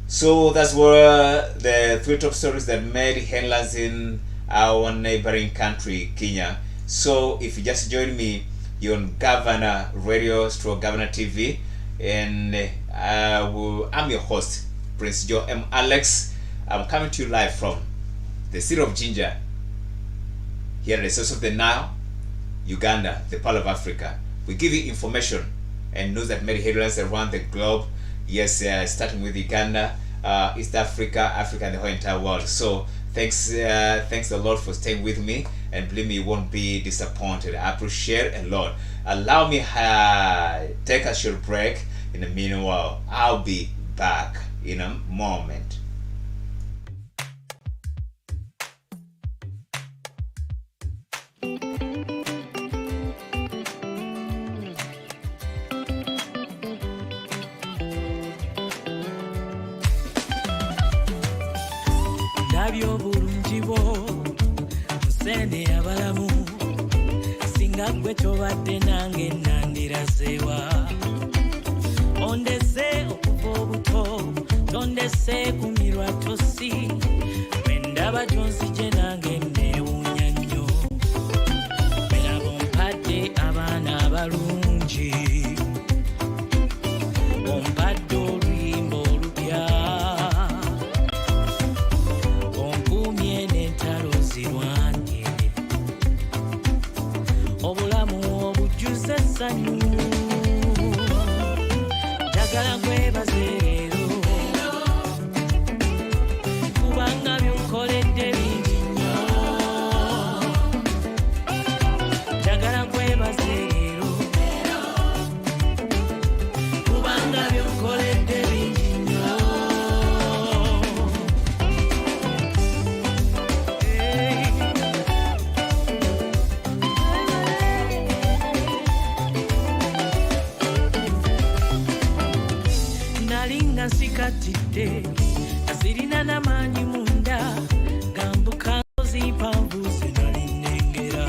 So that's were the three top stories that made headlines in our neighboring country, Kenya. So if you just joined me, you're on Governor Radio / Governor TV, and I'm your host, Prince Joe M. Alex. I'm coming to you live from the city of Jinja, here at the source of the Nile, Uganda, the Pearl of Africa. We give you information and news that made headlines around the globe. Yes, starting with Uganda, East Africa, Africa, and the whole entire world. So thanks a lot for staying with me, and believe me, you won't be disappointed. I appreciate a lot. Allow me take a short break. In the meanwhile, I'll be back in a moment. Ndabyo bulungi bwo nsene abalamu singa gwe tobadde nange nandirasewa ondese okuva obuto tondese kumirwa tosi wendaba gyonzije nange neewuunya nnyo berabo mpadde abaana abalungi ompadde oluyimba olupya onkuumye n'entalo zirwange obulamu obujjuza essanyu njagala nkwebaze leero kubanga byonkoledde bingi nnyo njagala nkwebaze leero kubanga byonkoledde bingi nnyo nalinga nsikatidde nasirina n'amaanyi munda gambuka nkozi mpanvu ze nali nnengera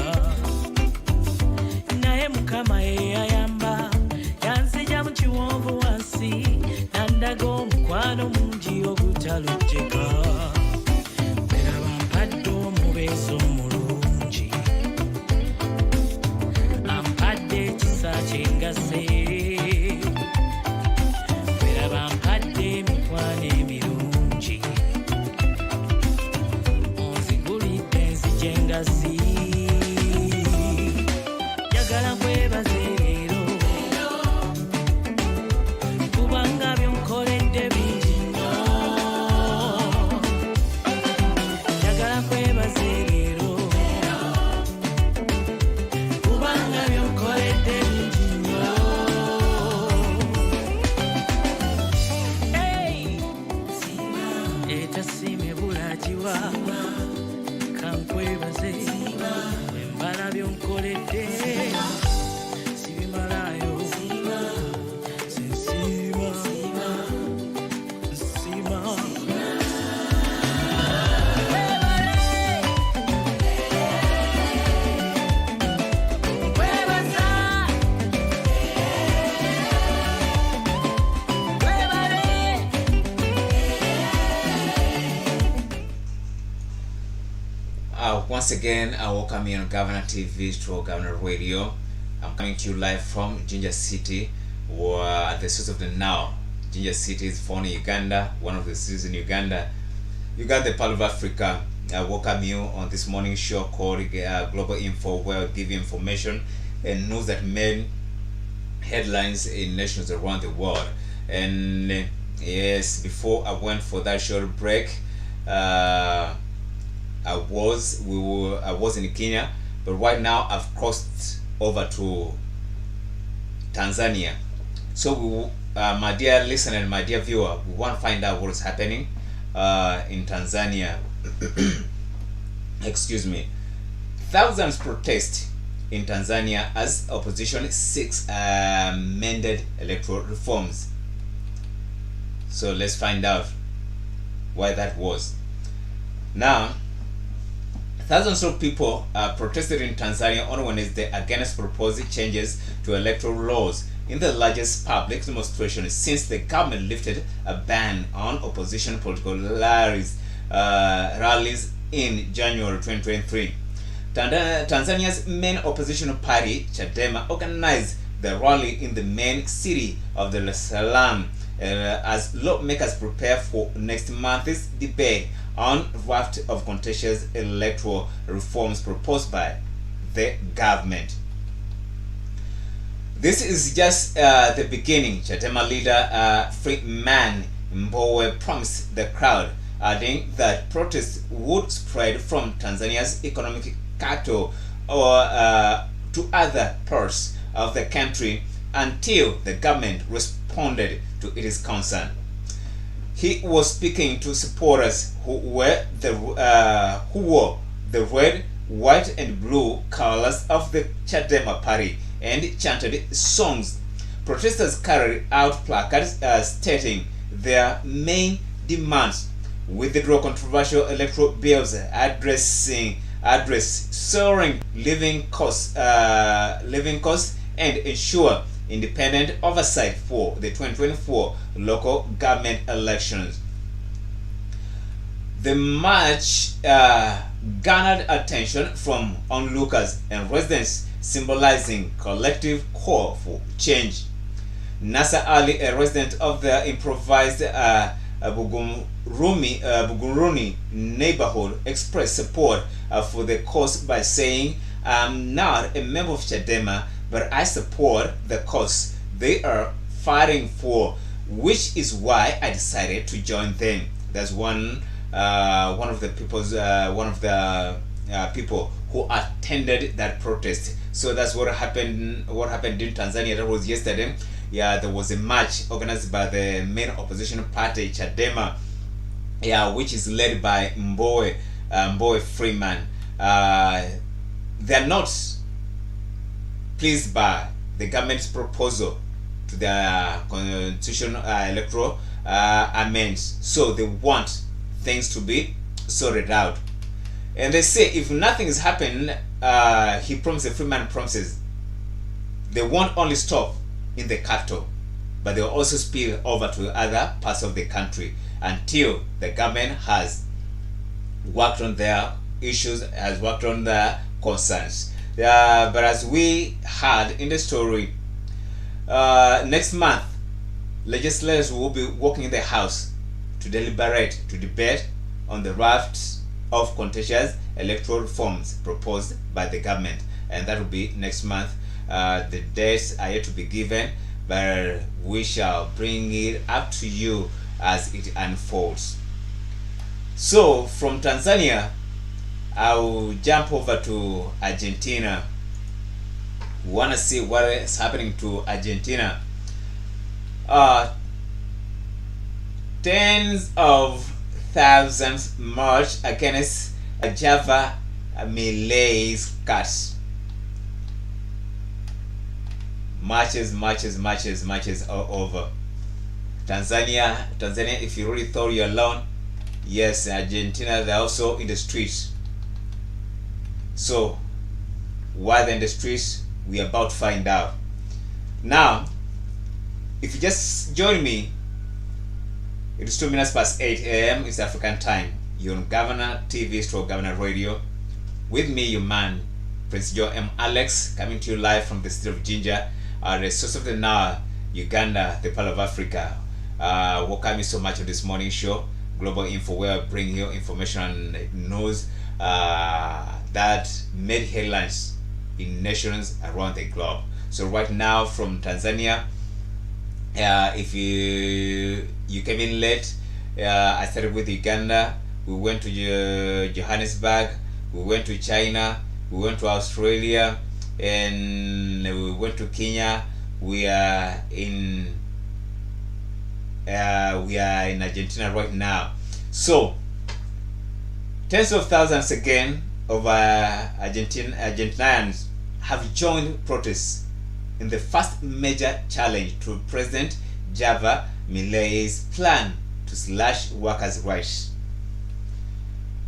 legacy. Njagala nkwebaze leero kubanga byonkoledde bingi nnyo. Njagala nkwebaze leero kubanga byonkoledde bingi nnyo. Etasiime bulagiwa kankwebaze embala byonkoledde sibimalayo sensima nsima. Once again, I welcome you on Governor TV to Governor Radio. I'm coming to you live from Jinja City, or at the source of the Nile. Jinja City is found in Uganda, one of the cities in Uganda. You got the Pearl of Africa. I welcome you on this morning show called Global Info, where I give you information and news that made headlines in nations around the world. And yes, before I went for that short break, I was in Kenya, but right now I've crossed over to Tanzania. So my dear listener and my dear viewer, we want to find out what is happening in Tanzania. Excuse me. Thousands protest in Tanzania as opposition seeks amended electoral reforms. So let's find out why that was. Now, thousands of people protested in Tanzania on Wednesday against proposed changes to electoral laws in the largest public demonstration since the government lifted a ban on opposition political rallies in January 2023. Tanzania's main opposition party, Chadema, organized the rally in the main city of Dar es Salaam as lawmakers prepare for next month's debate on draft of contentious electoral reforms proposed by the government. This is just the beginning. Chadema leader Freeman Mbowe promised the crowd, adding that protests would spread from Tanzania's economic capital or to other parts of the country until the government responded to its concern. He was speaking to supporters who wore the red, white, and blue colors of the Chadema party and chanted songs. Protesters carried out placards stating their main demands: withdraw controversial electoral bills, address soaring living costs, and ensure independent oversight for the 2024 local government elections. The march garnered attention from onlookers and residents, symbolizing collective call for change. Nasa Ali, a resident of the improvised Buguruni neighborhood, expressed support for the cause by saying, "I'm not a member of Chadema, but I support the cause they are fighting for, which is why I decided to join them." That's one of the people who attended that protest. So that's what happened. What happened in Tanzania? That was yesterday. Yeah, there was a march organized by the main opposition party, Chadema, which is led by Mbowe Freeman. They're not pleased by the government's proposal to the constitutional electoral amendments, so they want things to be sorted out. And they say if nothing is happening, Freeman promises, they won't only stop in the capital, but they'll also spill over to other parts of the country until the government has worked on their issues, has worked on their concerns. But as we heard in the story, next month, legislators will be working in the House to debate on the draft of contentious electoral reforms proposed by the government, and that will be next month. The dates are yet to be given, but we shall bring it up to you as it unfolds. So from Tanzania, I will jump over to Argentina. We want to see what is happening to Argentina. Tens of thousands march against Java Milei's cuts. Marches all over. Tanzania, if you really thought you're alone, yes, Argentina, they're also in the streets. So why they're in the streets, we're about to find out. Now, if you just join me, it is 2 minutes past 8 a.m. It's African time. You're on Governor TV / Governor Radio. With me, your man, Prince Joe M. Alex, coming to you live from the city of Jinja, the source of the Nile, Uganda, the Pearl of Africa. Welcome you so much on this morning show, Global Info, where I bring you information and news that made headlines in nations around the globe. So right now from Tanzania, if you came in late, I started with Uganda. We went to Johannesburg, we went to China, we went to Australia, and we went to Kenya. We are in Argentina right now. So tens of thousands again of Argentinians have joined protests in the first major challenge to President Java Milei's plan to slash workers' rights.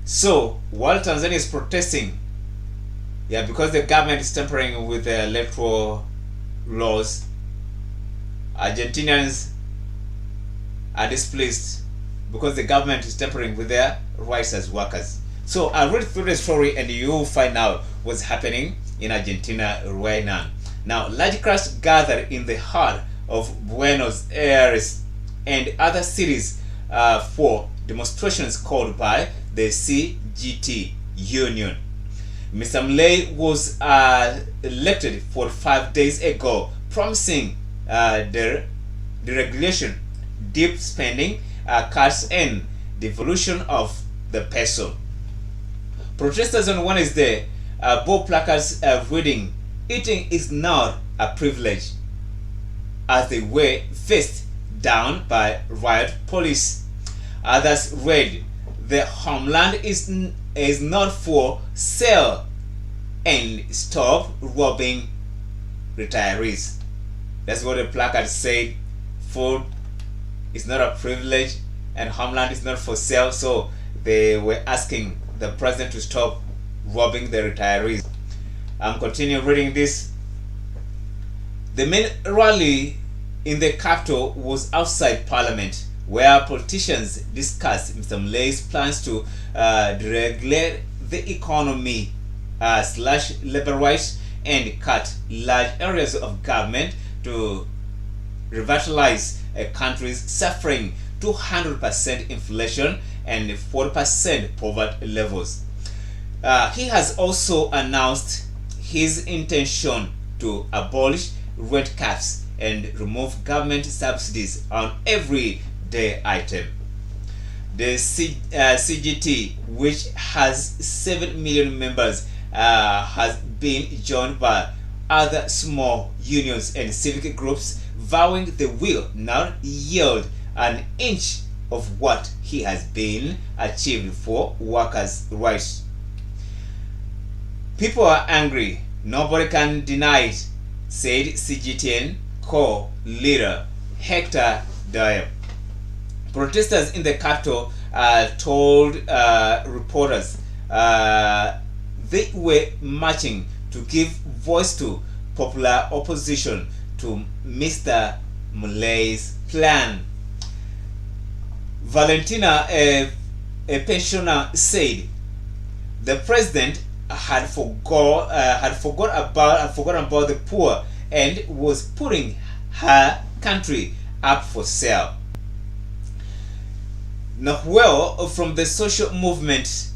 So while Tanzania is protesting, because the government is tampering with the electoral laws, Argentinians are displeased because the government is tampering with their rights as workers. So I'll read through the story and you'll find out what's happening in Argentina right now. Now, large crowds gathered in the heart of Buenos Aires and other cities for demonstrations called by the CGT Union. Mr. Milei was elected 45 days ago, promising the deregulation, deep spending cuts, and devolution of the peso. Protesters on Wednesday bore placards reading, "Eating is not a privilege," as they were faced down by riot police. Others read, "The homeland is not for sale," and "Stop robbing retirees." That's what the placard said. Food is not a privilege and homeland is not for sale. So they were asking the president to stop robbing the retirees. I'm continuing reading this. The main rally in the capital was outside Parliament, where politicians discussed Mr. Milei's plans to deregulate the economy, slash labor rights, and cut large areas of government to revitalize a country suffering 200% inflation and 40% poverty levels. He has also announced his intention to abolish rent caps and remove government subsidies on everyday item. The CGT, which has 7 million members, has been joined by other small unions and civic groups, vowing they will not yield an inch of what he has been achieved for workers' rights. "People are angry. Nobody can deny it," said CGTN core leader Hector Dyer. Protesters in the capital told reporters they were marching to give voice to popular opposition to Mr. Milei's plan. Valentina, a pensioner, said the president had forgotten about the poor and was putting her country up for sale. Nahuel from the social movement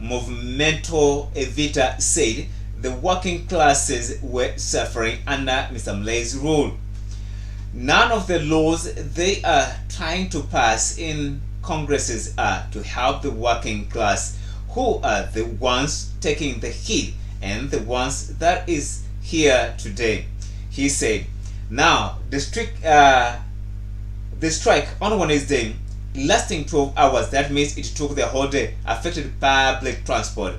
Movimento Evita said the working classes were suffering under Mr. Mlei's rule. None of the laws they are trying to pass in Congresses are to help the working class, who are the ones taking the hit and the ones that is here today. He said, now the strike on Wednesday lasting 12 hours, that means it took the whole day, affected public transport,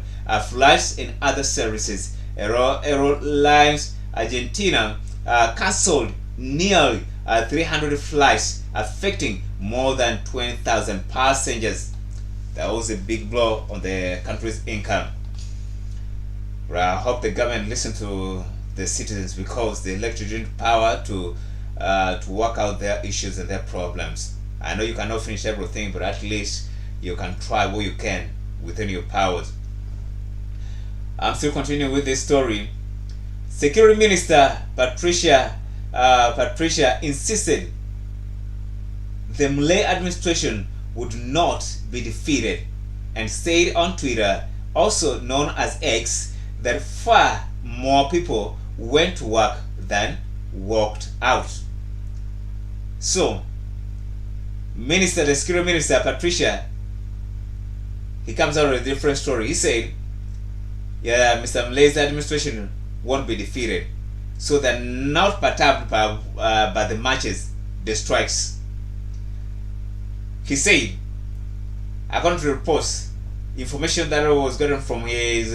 flights and other services. Airlines Argentina cancelled nearly 300 flights, affecting more than 20,000 passengers. That was a big blow on the country's income. I hope the government listen to the citizens, because they elected power to work out their issues and their problems. I know you cannot finish everything, but at least you can try what you can within your powers. I'm still continuing with this story. Security Minister Patricia insisted the Mlei administration would not be defeated, and said on Twitter, also known as X, that far more people went to work than walked out. So, the Security Minister Patricia, he comes out with a different story. He said, yeah, Mr. Mlei's administration won't be defeated, so they're not perturbed by the marches, the strikes. He said, according to reports, information that was gotten from his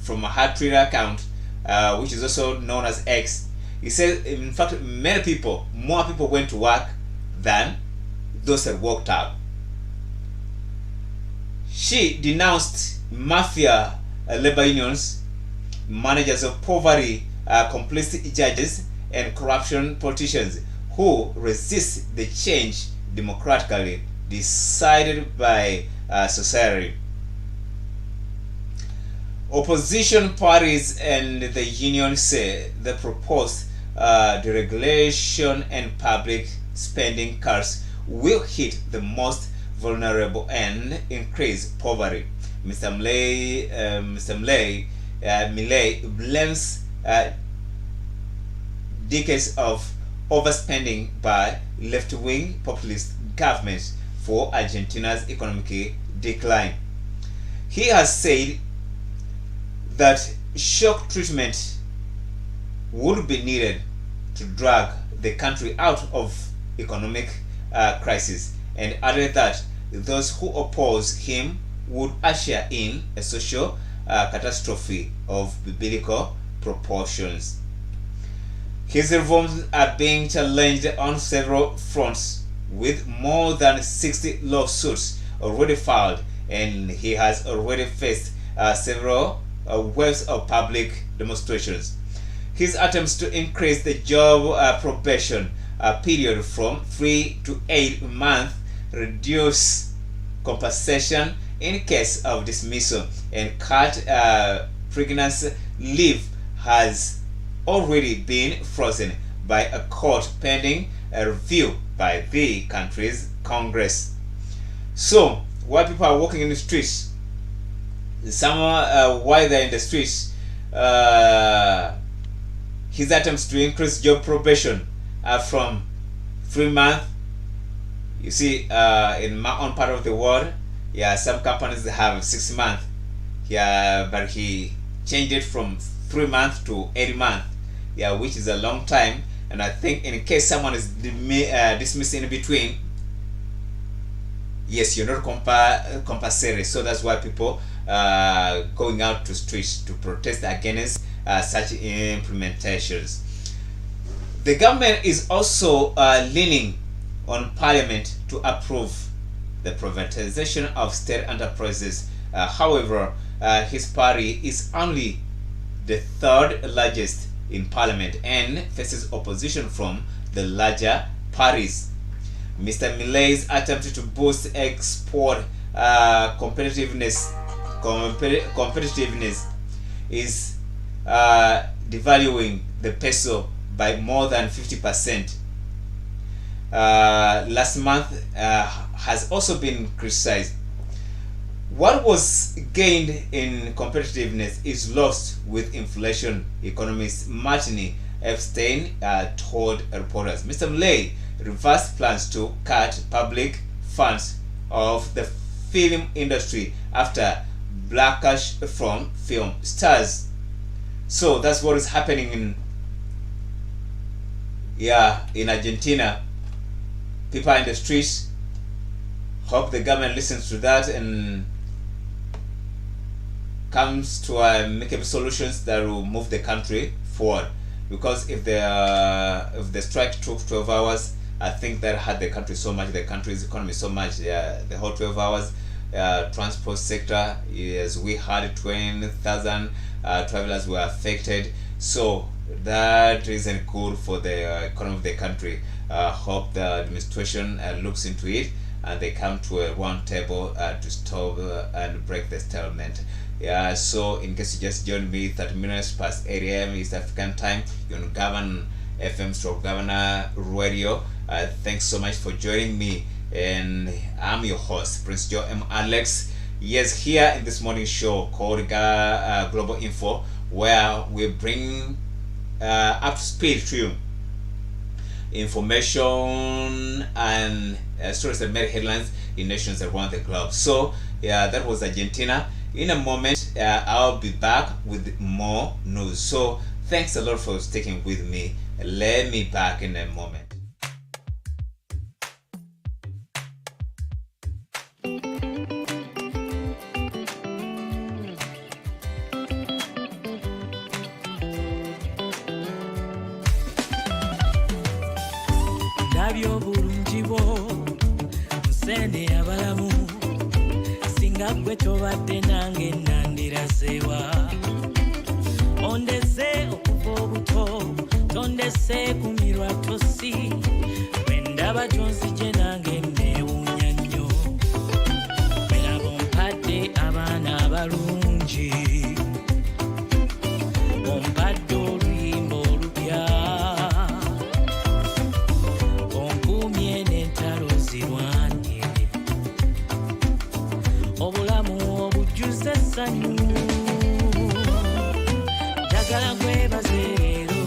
from her Twitter account, which is also known as X, he said, in fact, more people went to work than those that walked out. She denounced mafia labor unions, managers of poverty, complicit judges, and corruption politicians who resist the change democratically decided by society. Opposition parties and the union say the proposed deregulation and public spending cuts will hit the most vulnerable and increase poverty. Mr. Milei blames decades of overspending by left-wing populist governments for Argentina's economic decline. He has said that shock treatment would be needed to drag the country out of economic crisis, and added that those who oppose him would usher in a social catastrophe of biblical proportions. His reforms are being challenged on several fronts, with more than 60 lawsuits already filed, and he has already faced several waves of public demonstrations. His attempts to increase the job probation period from 3 to 8 months, reduce compensation in case of dismissal, and cut pregnancy leave has already been frozen by a court pending a review by the country's Congress. So, while people are walking in the streets, while they're in the streets, his attempts to increase job probation from 3 months. You see, in my own part of the world, yeah, some companies have 6 months. Yeah, but he changed it from 3 months to 8 months. Yeah, which is a long time. And I think in case someone is dismissed in between, yes, you're not compensated. So that's why people going out to streets to protest against such implementations. The government is also leaning on Parliament to approve the privatization of state enterprises. However, his party is only the third largest in Parliament and faces opposition from the larger parties. Mr. Milei's attempt to boost export competitiveness is devaluing the peso by more than 50%. Last month has also been criticized. what was gained in competitiveness is lost with inflation, economist Martin Epstein told reporters. Mr. Mlay reversed plans to cut public funds of the film industry after backlash from film stars. So that's what is happening in Argentina. People in the streets. Hope the government listens to that and comes to make solutions that will move the country forward. Because if the strike took 12 hours, I think that had the country so much, the country's economy so much. The whole 12 hours, transport sector, as we had 20,000 travelers were affected. So that isn't good for the economy of the country. Hope the administration looks into it and they come to a round table to stop and break the stalemate. So in case you just joined me, 30 minutes past 8 a.m. East African time, you're on Governor FM / Governor Radio. Thanks so much for joining me, and I'm your host, Prince Joe M. Alex. Yes, here in this morning show called Global Info, where we bring up to speed to you information and stories that made headlines in nations around the globe. So that was Argentina. In a moment, I'll be back with more news. So thanks a lot for sticking with me. Let me back in a moment. Ndabyo bulungi bwo nsende abalamu singa gwe tobadde nange nandirasewa ondese okuva obuto tondese kumirwa tosi wendaba gyonzije nange neewuunya nnyo eraba ompadde abaana abalungi ompadde oluyimba olupya onkuumye n'entalo zirwanye obulamu obujjuza essanyu njagala nkwebaze leero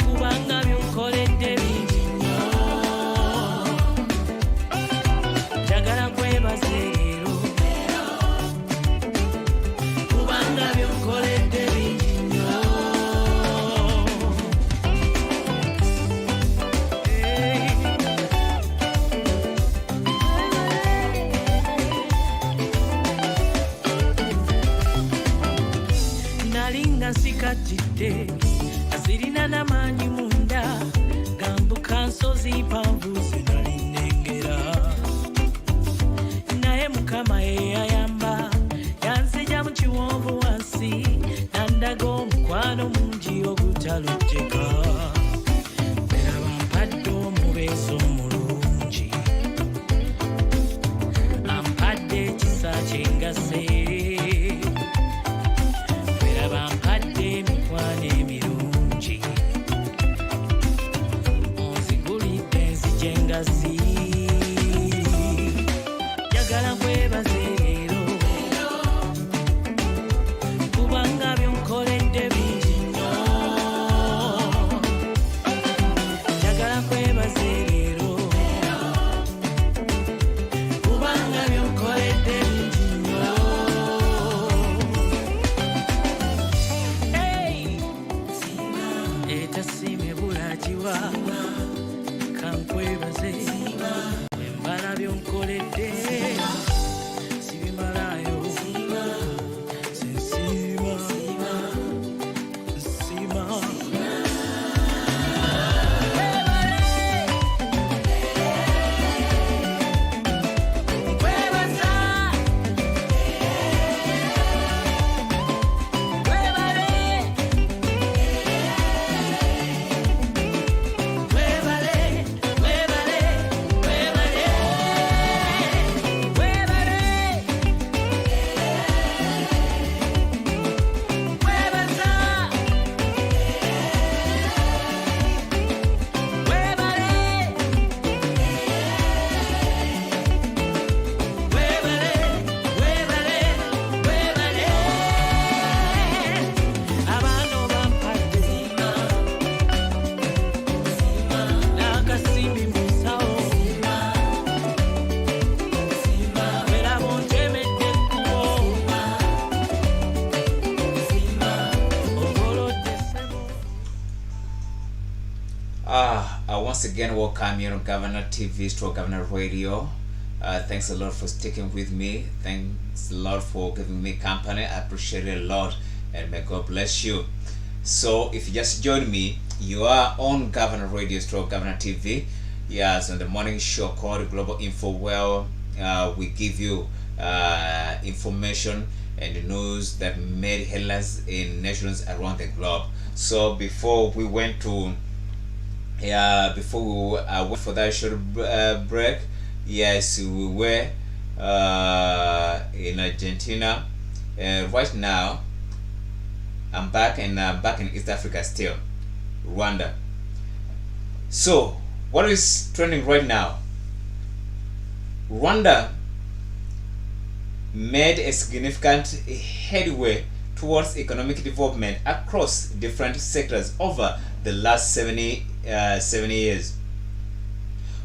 kubanga byonkoledde bingi nnyo njagala nkwebaze leero kubanga byonkoledde bingi nnyo nalinga nsikatidde azirina n'amaanyi munda gambuka nsozi mpanvu zinalinengera naye mukama yeyayamba yanzija mu kiwonvu wansi nandaga omukwano mungi ogutalojjeka eraba mpadde omubeezi omulungi ampadde ekisa kyengase bampadde emikwano emirungi onzigulidde nzije engazi njagala nkwebaze leero kubanga byonkoledde bingi nnyo njagala nkwebaze leero kubanga byonkoledde bingi nnyo etasiime bulagiwa kankwebaze wembala byonkoledde once again welcome you on Governor TV to Governor Radio. Thanks a lot for sticking with me. Thanks a lot for giving me company. I appreciate it a lot, and may God bless you. So if you just joined me, you are on Governor Radio to Governor TV. Yes, on the morning show called Global Info, where we give you information and the news that made headlines in nations around the globe. So before we went for that short break, yes, we were in Argentina. Right now, I'm back in East Africa still, Rwanda. So, what is trending right now? Rwanda made a significant headway towards economic development across different sectors over the last 70 years.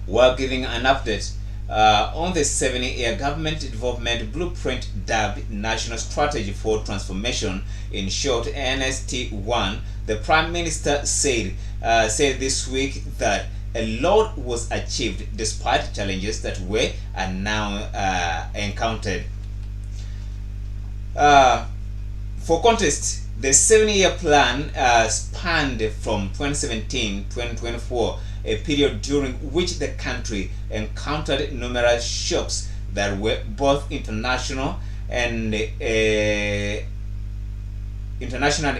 While giving an update on the 70-year government development blueprint dubbed National Strategy for Transformation, in short NST1, the Prime Minister said this week that a lot was achieved despite challenges that were now encountered. For context, the 70-year plan spanned from 2017-2024, a period during which the country encountered numerous shocks that were both international and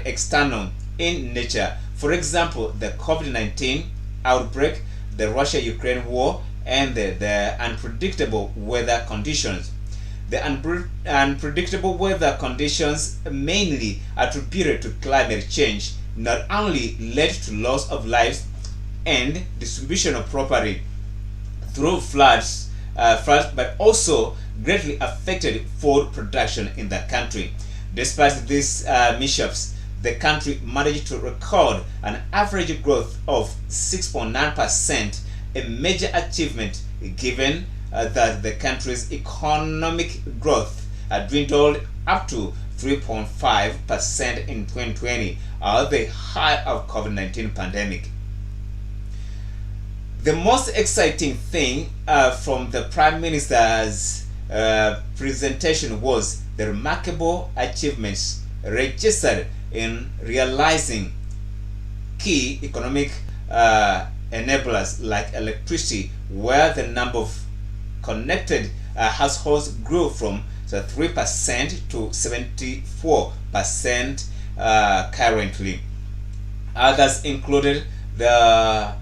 external in nature. For example, the COVID-19 outbreak, the Russia-Ukraine war, and the unpredictable weather conditions. The unpredictable weather conditions, mainly attributed to climate change, not only led to loss of lives and distribution of property through floods, but also greatly affected food production in the country. Despite these mishaps, the country managed to record an average growth of 6.9%, a major achievement given that the country's economic growth dwindled up to 3.5% in 2020, at the height of COVID-19 pandemic. The most exciting thing from the Prime Minister's presentation was the remarkable achievements registered in realizing key economic enablers like electricity, where the number of connected households grew from 3% to 74% currently. Others included the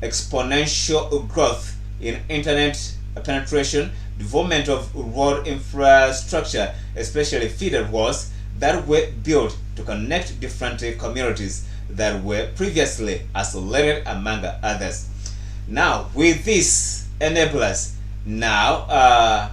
exponential growth in internet penetration, development of road infrastructure, especially feeder roads that were built to connect different communities that were previously isolated, among others. Now, with these enablers now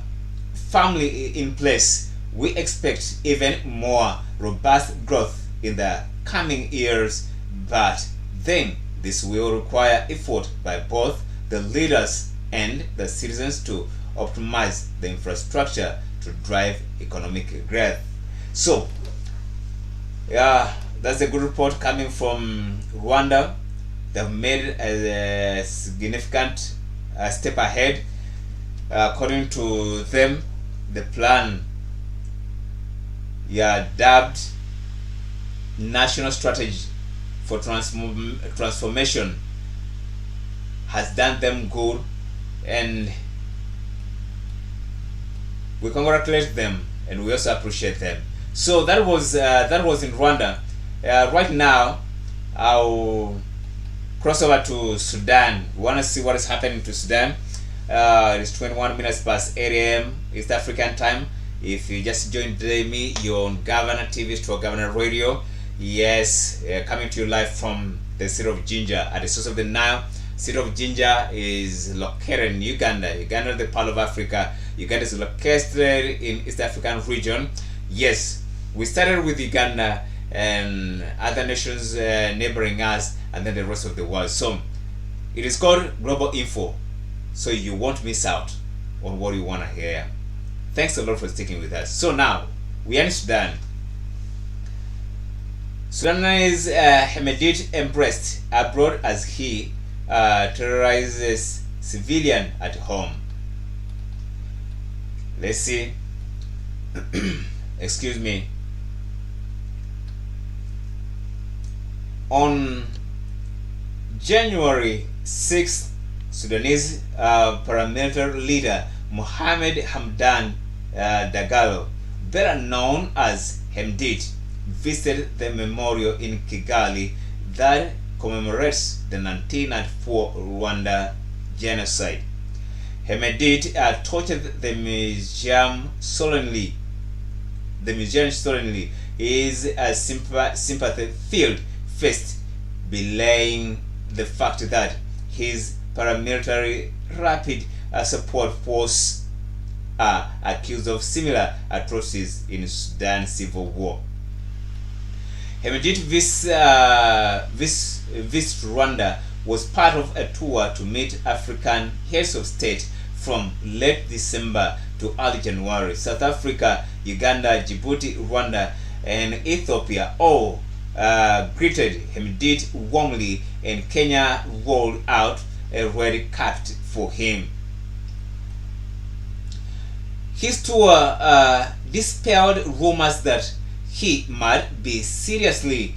firmly in place, we expect even more robust growth in the coming years, but then this will require effort by both the leaders and the citizens to optimize the infrastructure to drive economic growth. So, that's a good report coming from Rwanda. They've made a significant step ahead. According to them, the plan, dubbed National Strategy for Transformation, has done them good, and we congratulate them and we also appreciate them. So that was in Rwanda. Right now, I'll cross over to Sudan. We want to see what is happening to Sudan. It is 21 minutes past 8 a.m. East African time. If you just joined me, you're on Governor TV to Governor Radio. Yes, coming to you live from the city of Jinja at the source of the Nile. City of Jinja is located in Uganda. Uganda is the part of Africa. Uganda is located in East African region. Yes, we started with Uganda and other nations neighboring us, and then the rest of the world. So it is called Global Info, so you won't miss out on what you want to hear. Thanks a lot for sticking with us. So now we are in Sudan. Sudanese Hemedit embraced abroad as he terrorizes civilian at home. Let's see. Excuse me. On January 6th, Sudanese paramilitary leader Mohamed Hamdan Dagalo, better known as Hemdit, visited the memorial in Kigali that commemorates the 1994 Rwanda genocide. Hemedit tortured the museum solemnly. The museum solemnly is a sympathy-filled feast, belaying the fact that his paramilitary rapid support force are accused of similar atrocities in Sudan civil war. Hemedit visit Rwanda was part of a tour to meet African heads of state from late December to early January. South Africa, Uganda, Djibouti, Rwanda, and Ethiopia all greeted Hemedit warmly, and Kenya rolled out a red carpet for him. His tour dispelled rumors that he might be seriously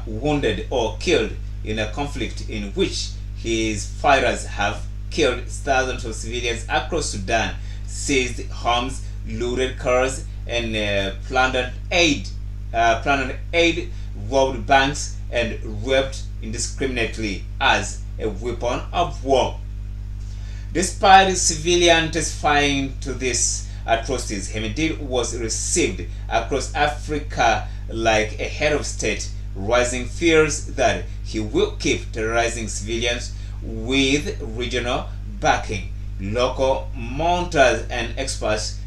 wounded or killed in a conflict in which his fighters have killed thousands of civilians across Sudan, seized homes, looted cars, and plundered aid, robbed banks, and raped indiscriminately as a weapon of war. Despite civilians testifying to these atrocities, Hemedit was received across Africa like a head of state, raising fears that he will keep terrorizing civilians with regional backing. Local monitors and experts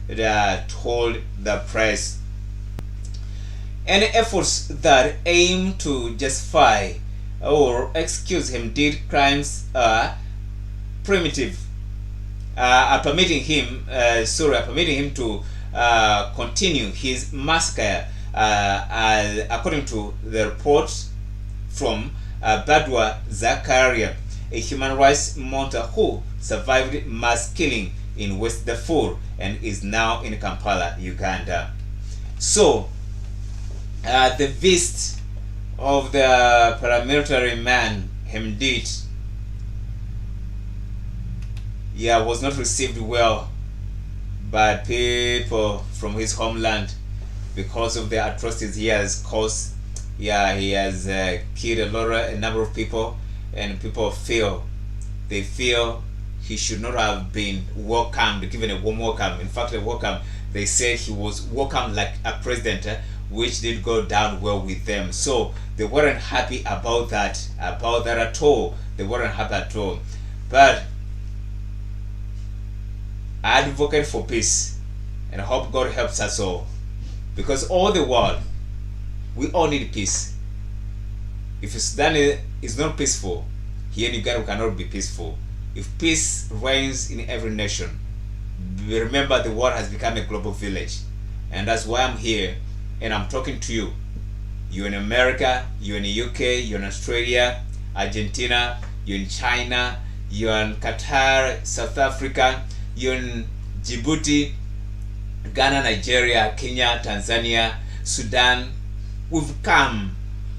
told the press. Any efforts that aim to justify or excuse Hemedit crimes are primitive, permitting him to continue his massacre, according to the reports from Badwa Zakaria, a human rights monitor who survived mass killing in West Darfur and is now in Kampala, Uganda. So, the visit of the paramilitary man Hemedit was not received well by people from his homeland because of the atrocities he has caused. He has killed a number of people, and people feel he should not have been welcomed, given a warm welcome. In fact, a welcome, they said he was welcomed like a president, which didn't go down well with them. So they weren't happy about that at all. They weren't happy at all. But I advocate for peace, and I hope God helps us all, because all the world, we all need peace. If Sudan is not peaceful, here in Uganda we cannot be peaceful. If peace reigns in every nation, remember the world has become a global village, and that's why I'm here and I'm talking to you. You're in America, you're in the UK, you're in Australia, Argentina, you're in China, you're in Qatar, South Africa, you're in Djibouti, Ghana, Nigeria, Kenya, Tanzania, Sudan. We've become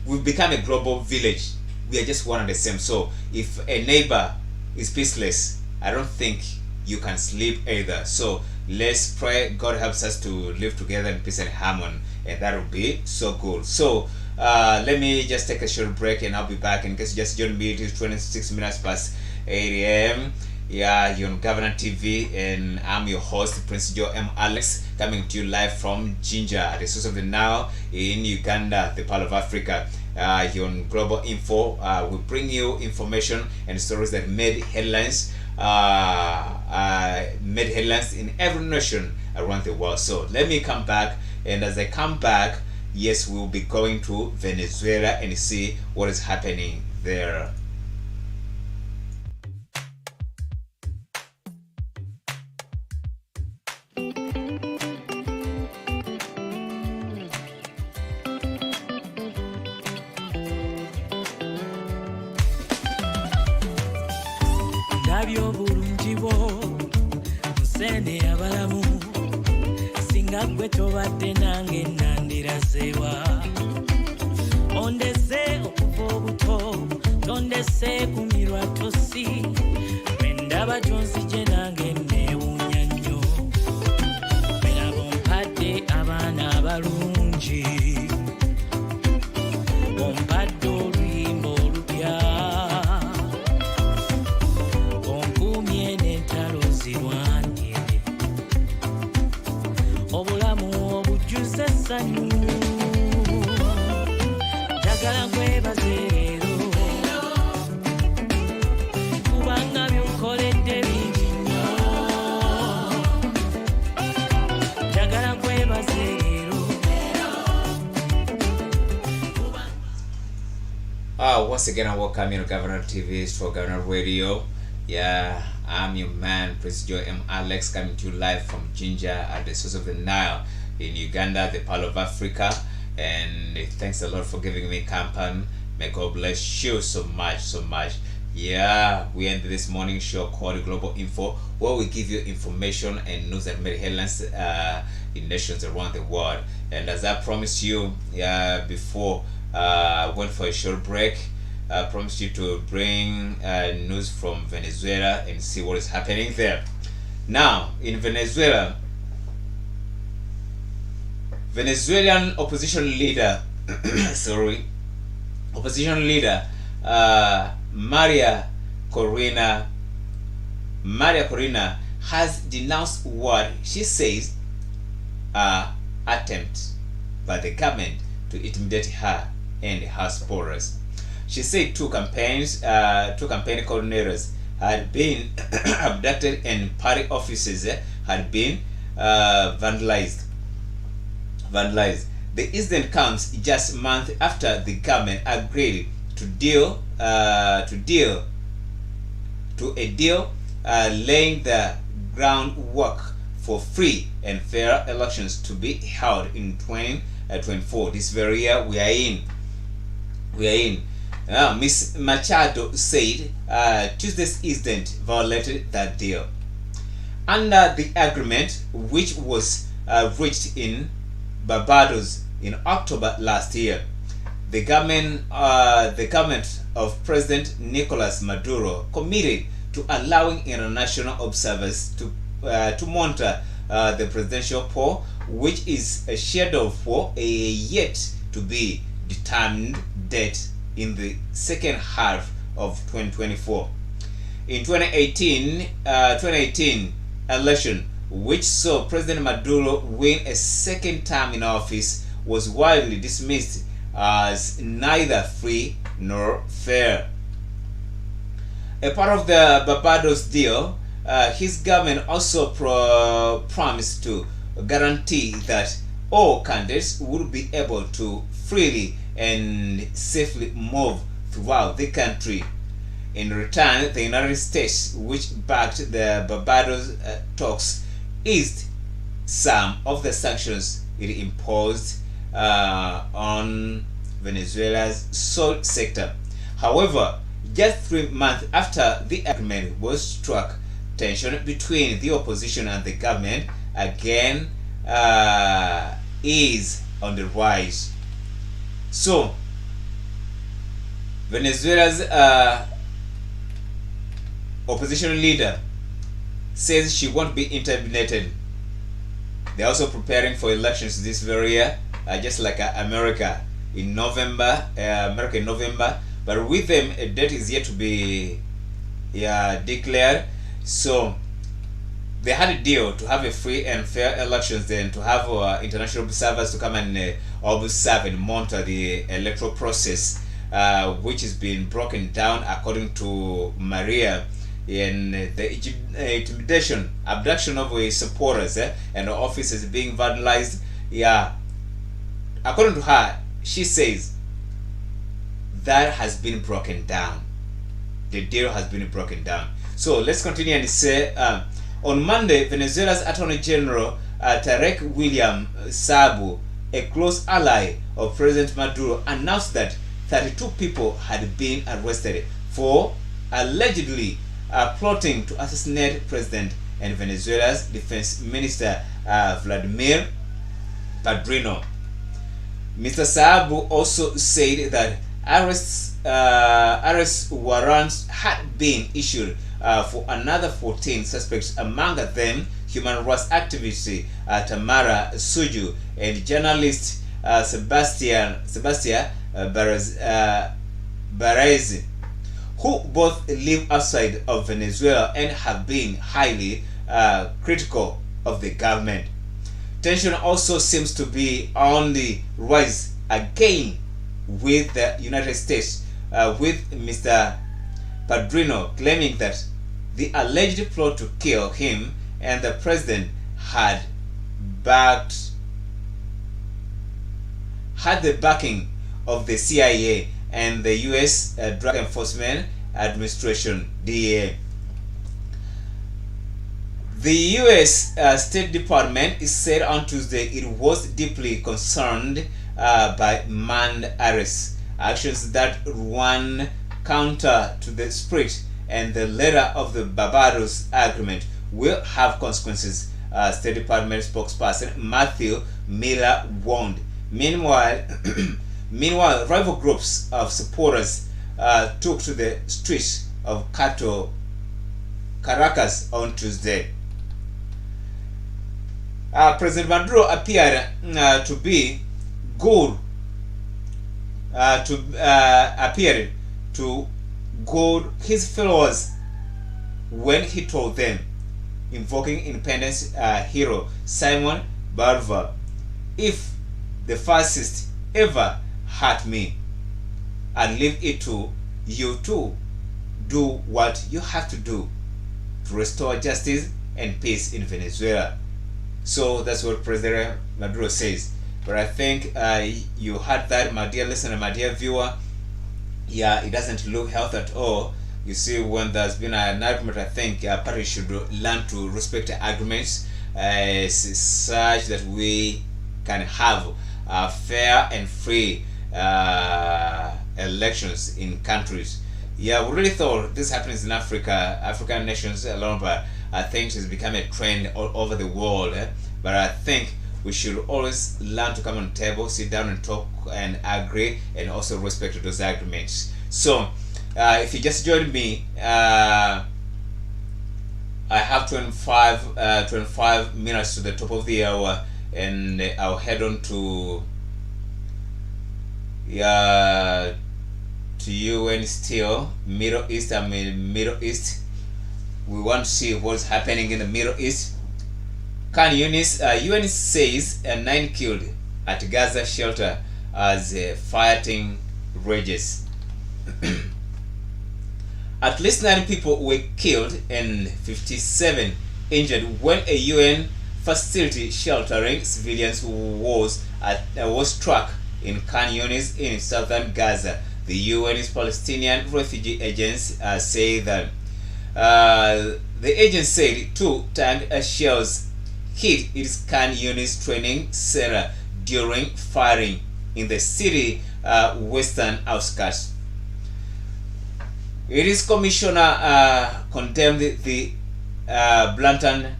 a global village. We are just one and the same. So if a neighbor is peaceless, I don't think you can sleep either. So let's pray God helps us to live together in peace and harmony, and that will be so good. So let me just take a short break, and I'll be back. In case you just joined me, it is 26 minutes past 8 a.m. You're on Governor TV, and I'm your host, Prince Joe M. Alex, coming to you live from Jinja, at the source of the Nile in Uganda, the Pearl of Africa. You're on Global Info. We bring you information and stories that made headlines in every nation around the world. So let me come back, and as I come back, yes, we'll be going to Venezuela and see what is happening there. obulungi bwo nsene abalamu singa gwe tobadde nange nandirasewa ondese okuva obuto tondese kumirwa tosi lwendaba gyonzije nange neewuunya nnyo bera bompadde abaana abalungi ompadde oluyimba olupya onkuumye n'entalo zirwanye obulamu obujjuza essanyu njagala nkwebaze leero kubanga by'onkoledde bingi nnyo njagala nkwebaze leero. Once again, I welcome you to Governor TV for Governor Radio. Yeah, I'm your man, Prince Joe M. Alex, coming to you live from Jinja at the source of the Nile in Uganda, the Pearl of Africa. And thanks a lot for giving me company. May God bless you so much, so much. Yeah, we end this morning show called Global Info, where we give you information and news that made headlines in nations around the world. And as I promised you, before I went for a short break, I promised you to bring news from Venezuela and see what is happening there. Now, in Venezuela, Venezuelan opposition leader, Maria Corina has denounced what she says attempt by the government to intimidate her and her supporters. She said two campaign coordinators had been abducted and party offices had been vandalized. The incident comes just a month after the government agreed to a deal laying the groundwork for free and fair elections to be held in 2024. This very year we are in. Ms. Machado said Tuesday's incident violated that deal. Under the agreement, which was reached in Barbados in October last year, the government of President Nicolas Maduro committed to allowing international observers to monitor the presidential poll, which is scheduled for a yet to be determined date in the second half of 2024. In 2018 election, which saw President Maduro win a second term in office, was widely dismissed as neither free nor fair. A part of the Barbados deal, his government also promised to guarantee that all candidates would be able to freely and safely move throughout the country. In return, the United States, which backed the Barbados talks, eased some of the sanctions it imposed on Venezuela's salt sector. However, just 3 months after the agreement was struck, tension between the opposition and the government again is on the rise. So, Venezuela's opposition leader says she won't be intimidated. They're also preparing for elections this very year, just like America in November. But with them, a date is yet to be declared. So they had a deal to have a free and fair elections, then to have international observers to come and observe and monitor the electoral process, which has been broken down according to Maria, in the intimidation, abduction of supporters and offices being vandalized. According to her, she says that has been broken down. The deal has been broken down. So let's continue and say, on Monday, Venezuela's Attorney General Tarek William Sabu, a close ally of President Maduro, announced that 32 people had been arrested for allegedly plotting to assassinate President and Venezuela's Defense Minister Vladimir Padrino. Mr. Saabu also said that arrest warrants had been issued for another 14 suspects, among them human rights activist Tamara Suju and journalist Sebastian Barrez, who both live outside of Venezuela and have been highly critical of the government. Tension also seems to be on the rise again with the United States, with Mr. Padrino claiming that the alleged plot to kill him and the president had the backing of the CIA and the U.S. Drug Enforcement Administration, DEA. The U.S. State Department said on Tuesday it was deeply concerned by manned arrests, actions that run counter to the spirit and the letter of the Barbados Agreement will have consequences, State Department spokesperson Matthew Miller warned. Meanwhile, rival groups of supporters took to the streets of Caracas on Tuesday. President Maduro appeared to be good to goad his followers when he told them, invoking independence hero Simon Bolivar, "If the fascists ever hurt me, I'll leave it to you to do what you have to do to restore justice and peace in Venezuela." So that's what President Maduro says. But I think you heard that, my dear listener, my dear viewer. Yeah, it doesn't look healthy at all. You see, when there's been an argument, I think parties should learn to respect the arguments such that we can have fair and free elections in countries. Yeah, we really thought this happens in Africa, African nations alone, but I think it's become a trend all over the world. But I think we should always learn to come on the table, sit down and talk and agree, and also respect those arguments. So, if you just joined me, I have 25 minutes to the top of the hour, and I'll head on to UN still, Middle East. I'm in Middle East. We want to see what's happening in the Middle East. Khan Yunis, UN says 9 killed at Gaza shelter as fighting rages. At least 9 people were killed and 57 injured when a UN facility sheltering civilians was struck in Khan Yunis in southern Gaza. The UN's Palestinian Refugee Agency say that the agency said 2 tank shells hit its Khan Yunis training center during firing in the city western outskirts. Its commissioner condemned the blatant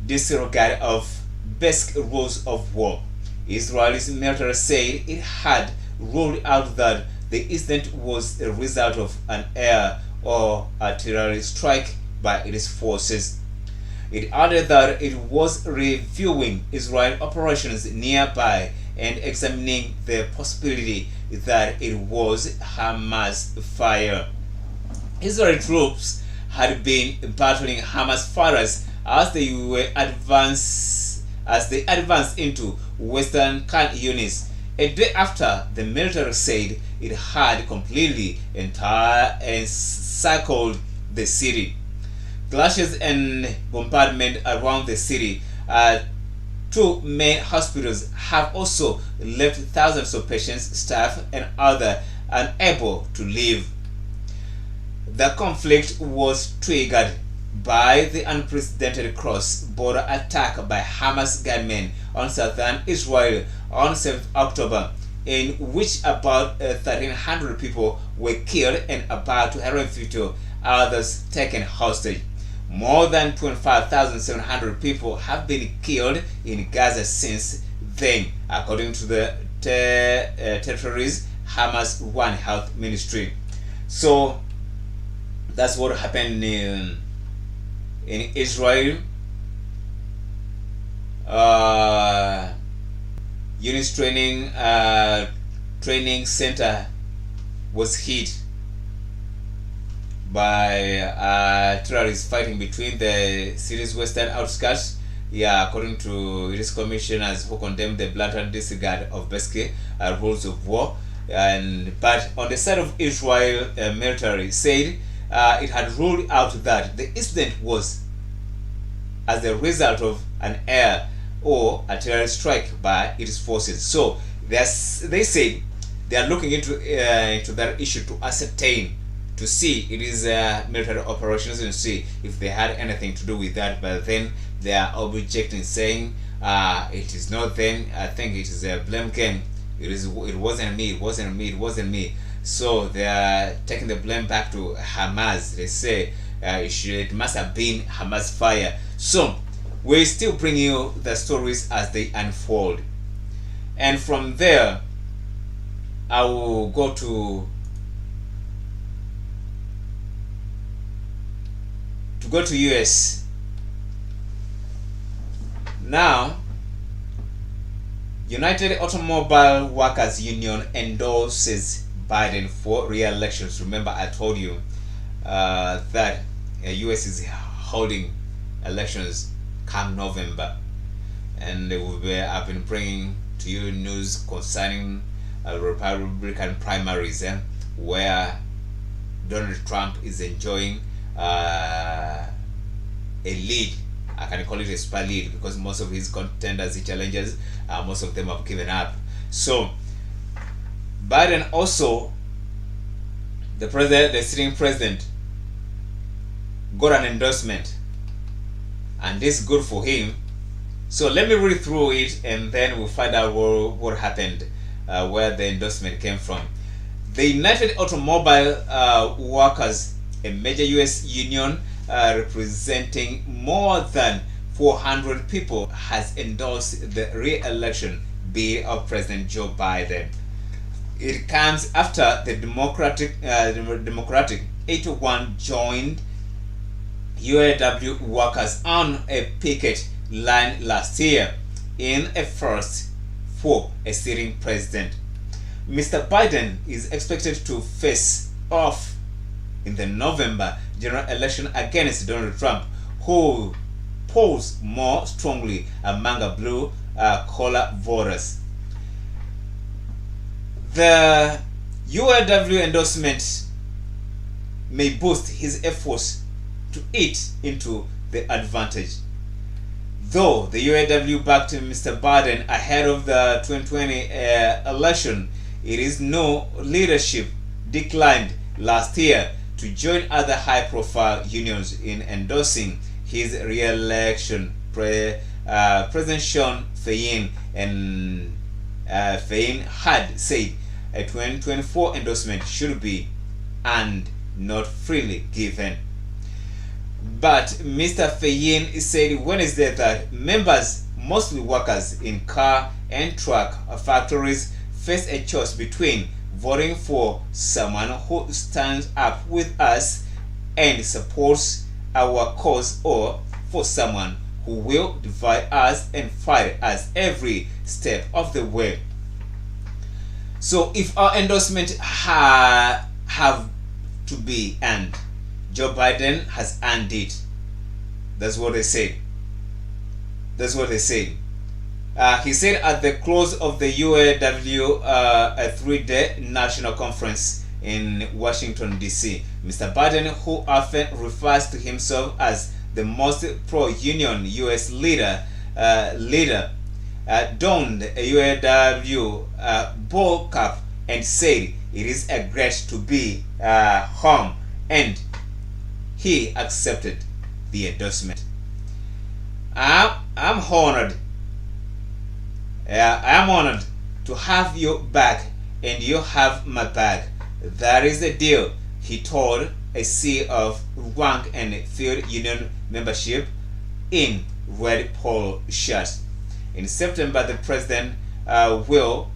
disregard of basic rules of war. Israel's military said it had ruled out that the incident was a result of an air or artillery strike by its forces. It added that it was reviewing Israeli operations nearby and examining the possibility that it was Hamas fire. Israeli troops had been battling Hamas fighters as they advanced into western Khan Yunis. A day after the military said it had completely encircled the city. Clashes and bombardment around the city. 2 main hospitals have also left thousands of patients, staff, and others unable to leave. The conflict was triggered by the unprecedented cross-border attack by Hamas gunmen on southern Israel on 7th October, in which about 1,300 people were killed and about 250 others taken hostage. More than 25,700 people have been killed in Gaza since then, according to the territory's Hamas-run health ministry. So that's what happened in Israel. Units training center was hit by terrorists fighting between the city's western outskirts. Yeah, according to its commissioners, who condemned the blatant disregard of basic rules of war. But on the side of Israel, military said it had ruled out that the incident was as a result of an air or a terrorist strike by its forces. So they say they are looking into that issue to ascertain, to see it is military operations, and see if they had anything to do with that. But then they are objecting, saying it is not them. I think it is a blame game. It wasn't me. So they are taking the blame back to Hamas. They say it must have been Hamas fire. So we still bring you the stories as they unfold, and from there I will go to US. Now, United Automobile Workers Union endorses Biden for re-elections. Remember, I told you that US is holding elections come November, and I've been bringing to you news concerning Republican primaries, where Donald Trump is enjoying a lead. I can call it a super lead, because most of his contenders, he challenges, most of them have given up. So Biden also, the sitting president, got an endorsement, and this is good for him. So let me read through it, and then we'll find out what happened, where the endorsement came from. The United Automobile Workers, a major U.S. union representing more than 400 people, has endorsed the re-election bid of President Joe Biden. It comes after the Democratic 81 joined UAW workers on a picket line last year in a first for a sitting president. Mr. Biden is expected to face off in the November general election against Donald Trump, who polls more strongly among blue-collar voters. The UAW endorsement may boost his efforts to eat into the advantage. Though the UAW backed Mr. Biden ahead of the 2020 election, it is no leadership declined last year to join other high-profile unions in endorsing his re-election. President Sean Fein had said a 2024 endorsement should be and not freely given. But Mr. Fein said Wednesday that members, mostly workers in car and truck factories, face a choice between voting for someone who stands up with us and supports our cause, or for someone who will divide us and fight us every step of the way. So if our endorsement have to be earned, Joe Biden has earned it. That's what they say. He said at the close of the UAW a 3-day national conference in Washington, D.C. Mr. Biden, who often refers to himself as the most pro-union U.S. leader, donned a UAW ball cap and said it is a great to be home, and he accepted the endorsement. I'm honored. I am honored to have your back, and you have my back. That is the deal, he told a sea of rank and field union membership in red polo shirts. In September, the president will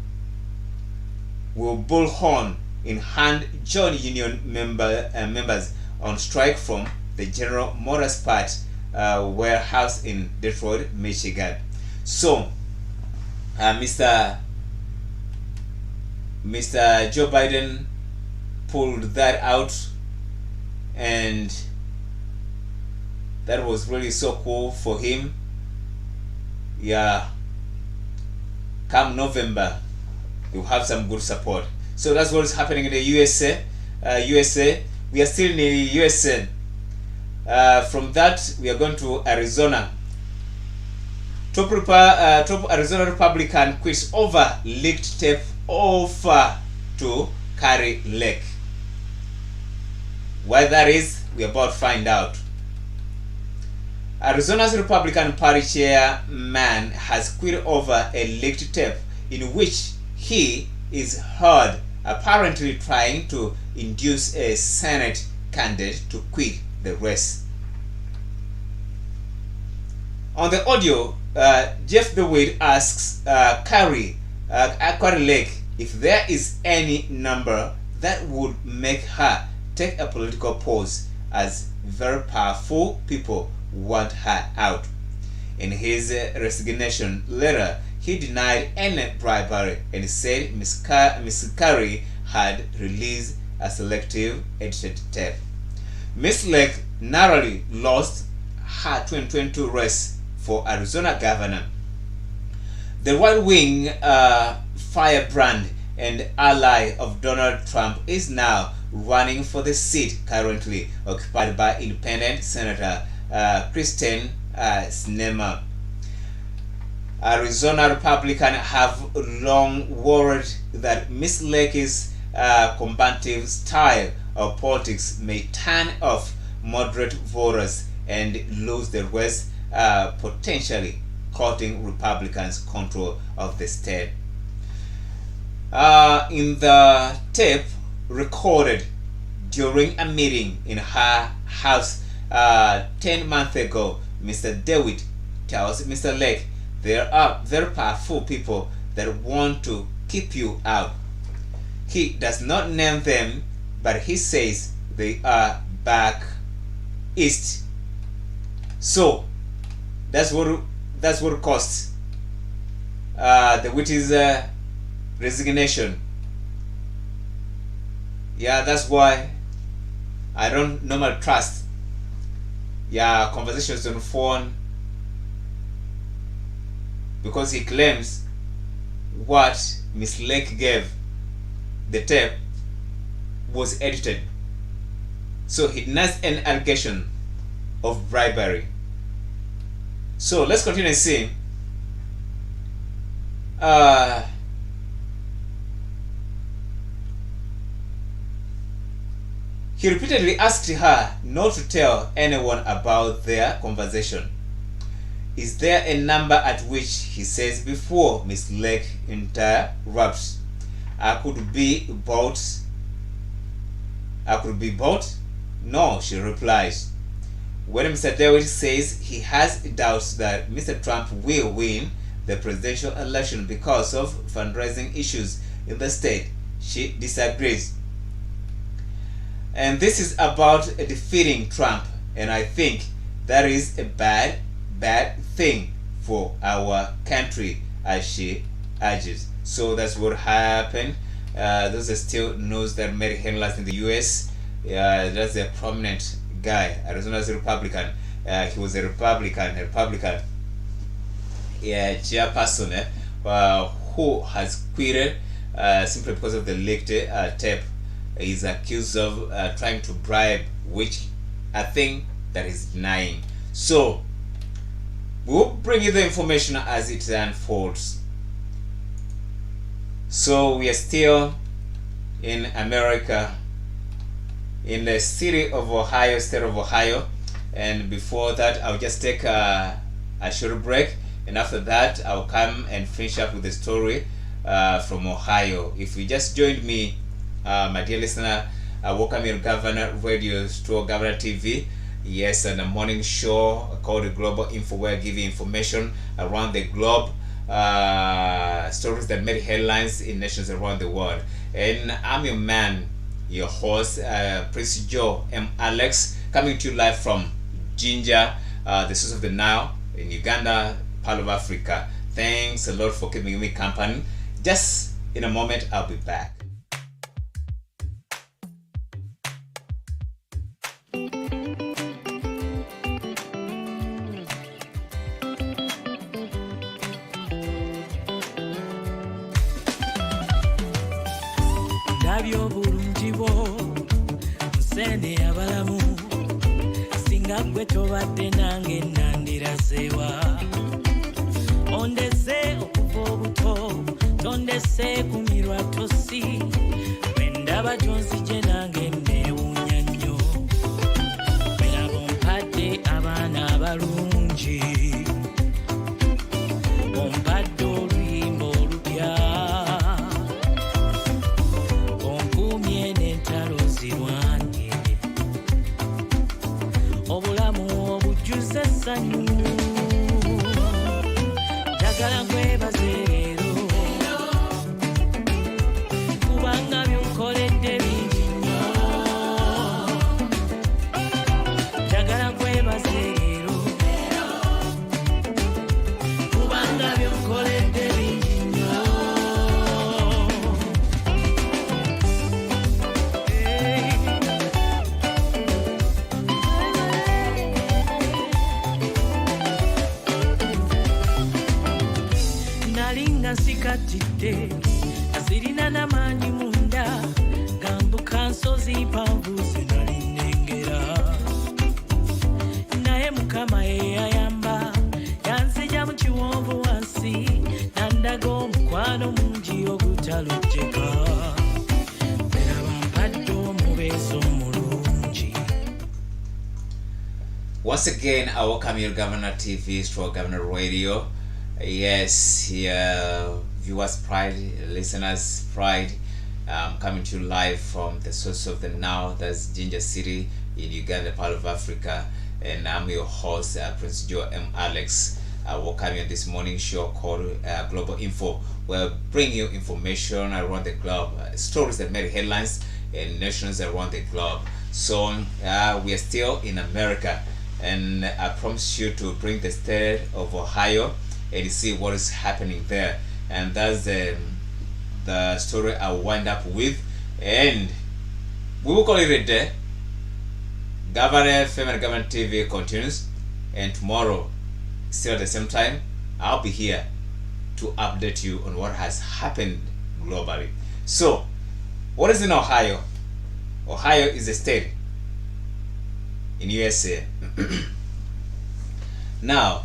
bullhorn in hand join union members on strike from the General Motors part warehouse in Detroit, Michigan. So, Mr. Joe Biden pulled that out, and that was really so cool for him. Yeah, come November, you have some good support. So that's what's happening in the USA. We are still in the USA. From that, we are going to Arizona. Top Arizona Republican quits over leaked tape offer to Kari Lake. Why that is, we're about to find out. Arizona's Republican Party chairman has quit over a leaked tape in which he is heard apparently trying to induce a Senate candidate to quit the race. On the audio, Jeff DeWitt asks Kari Lake if there is any number that would make her take a political pause, as very powerful people want her out. In his resignation letter, he denied any bribery and said Ms. Kari had released a selective edited tape. Ms. Lake narrowly lost her 2022 race for Arizona governor. The right-wing firebrand and ally of Donald Trump is now running for the seat currently occupied by independent Senator Kristen Sinema. Arizona Republicans have long worried that Ms. Lake's combative style of politics may turn off moderate voters and lose the race, potentially costing Republicans control of the state. In the tape recorded during a meeting in her house 10 months ago, Mr. DeWitt tells Mr. Lake there are very powerful people that want to keep you out. He does not name them, but he says they are back east. So that's what caused DeWitt's resignation. Yeah, that's why I don't normally trust conversations on phone, because he claims what Miss Lake gave, the tape, was edited. So he denies an allegation of bribery. So let's continue and see. He repeatedly asked her not to tell anyone about their conversation. Is there a number at which, he says, before Miss Lake interrupts? I could be bought. No, she replies. When Mr. DeWitt says he has doubts that Mr. Trump will win the presidential election because of fundraising issues in the state, she disagrees. And this is about defeating Trump, and I think that is a bad thing for our country, as she urges. So that's what happened. Those are still news that made headlines in the US. That's a prominent guy, Arizona's Republican. He was a Republican chairperson who has quitted simply because of the leaked tape. Is accused of trying to bribe, which I think that is denying. So we'll bring you the information as it unfolds. So we are still in America, in the city of Ohio, state of Ohio, and before that I'll just take a short break, and after that I'll come and finish up with the story from Ohio. If you just joined me, my dear listener, I welcome you on Governor Radio to Governor TV. Yes, and a morning show called the Global Info, where I give you information around the globe, stories that made headlines in nations around the world. And I'm your man, your host, Prince Joe M. Alex, coming to you live from Jinja, the source of the Nile in Uganda, part of Africa. Thanks a lot for keeping me company. Just in a moment, I'll be back. Ndabyo bulungi bwo nsende abalamu singa gwe tobadde nange nandirasewa ondese okuva obuto tondese kumirwa tosi bwendaba gyonzije nange neewuunya nnyo bwelaba ompadde abaana abalungi ompadde oluyimba olupya onkuumye n'entalo zirwange obulamu obujjuza essanyu njagala nkwebaze leero kubanga byonkoledde bingi nnyo njagala nkwebaze leero kubanga byonkoledde bingi nnyo nalinga nsikatidde nasirina n'amaanyi munda gambuka nsozi mpanvu zinali nnengera naye mukama yeyayamba yanzija mu kiwonvu wansi nandaga omukwano mungi ogutalojjeka beraba mpadde omubeezi omulungi. Once again, I welcome you, Governor TV, to Governor Radio. Yes, viewers pride, listeners pride. I'm coming to you live from the source of the Nile, that's Jinja City in Uganda, part of Africa. And I'm your host, Prince Joe M. Alex. I welcome you on this morning show called Global Info, where I bring you information around the globe, stories that made headlines in nations around the globe. So we are still in America, and I promise you to bring the state of Ohio and see what is happening there. And that's the story I wind up with, and we will call it a day. Governor FM and Government TV continues, and tomorrow, still at the same time, I'll be here to update you on what has happened globally. So, what is in Ohio? Ohio is a state in USA. Now,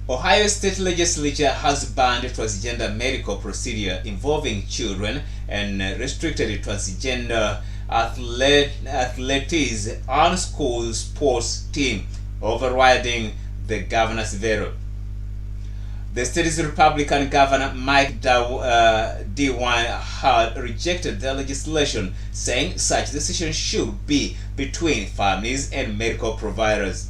Ohio State Legislature has banned transgender medical procedure involving children and restricted transgender athletes on school sports team, overriding the governor's veto. The state's Republican Governor Mike DeWine had rejected the legislation, saying such decision should be between families and medical providers.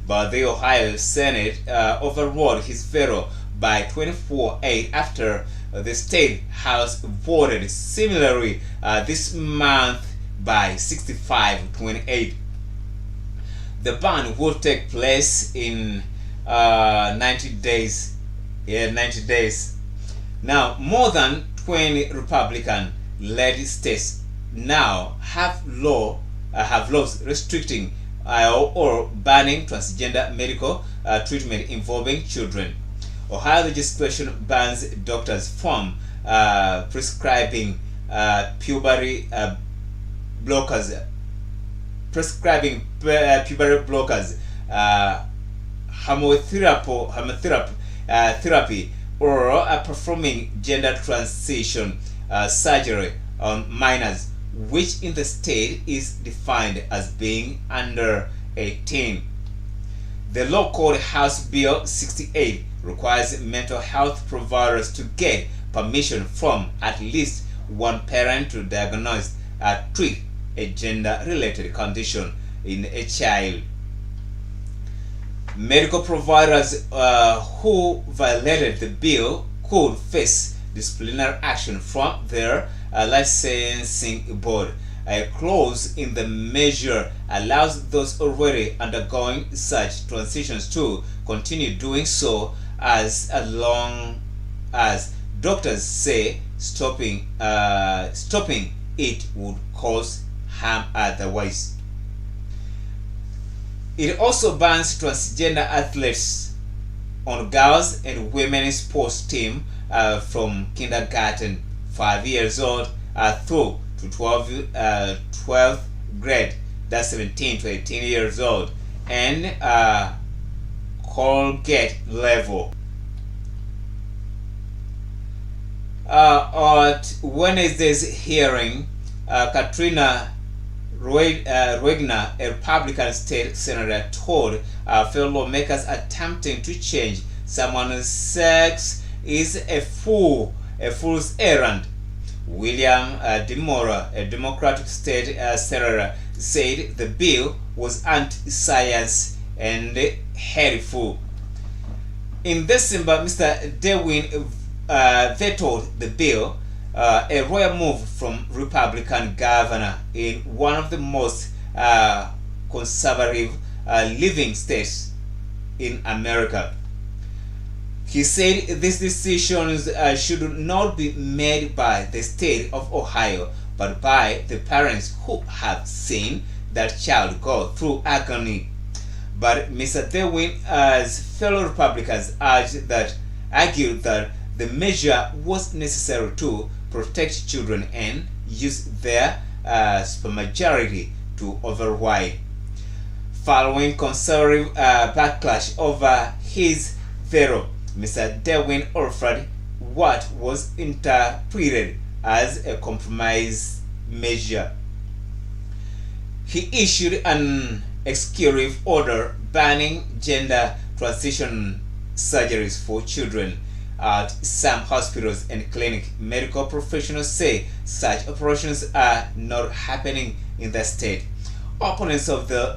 But the Ohio Senate overruled his veto by 24-8 after the state House voted similarly this month by 65-28. The ban will take place in 90 days. Yeah, 90 days. Now, more than 20 Republican-led states now have laws restricting or banning transgender medical treatment involving children. Ohio legislation bans doctors from prescribing puberty blockers, therapy, or performing gender transition surgery on minors, which in the state is defined as being under 18. The law called House Bill 68 requires mental health providers to get permission from at least one parent to diagnose, treat, a gender-related condition in a child. Medical providers who violated the bill could face disciplinary action from their licensing board. A clause in the measure allows those already undergoing such transitions to continue doing so as long as doctors say stopping it would cause harm otherwise. It also bans transgender athletes on girls and women's sports team from kindergarten 5 years old through to 12th grade, that's 17 to 18 years old, and Colgate level. At Wednesday's hearing, Katrina Regner, a Republican state senator, told fellow lawmakers attempting to change someone's sex is a fool's errand. William DeMora, a Democratic state senator, said the bill was anti-science and hateful. In December, Mr. DeWin vetoed the bill, a rare move from Republican governor in one of the most conservative living states in America. He said these decisions should not be made by the state of Ohio, but by the parents who have seen that child go through agony. But Mr. DeWin's fellow Republicans argued that the measure was necessary to protect children and use their supermajority to override. Following conservative backlash over his veto, Mr. DeWin offered what was interpreted as a compromise measure. He issued an executive order banning gender transition surgeries for children at some hospitals and clinics. Medical professionals say such operations are not happening in the state. Opponents of the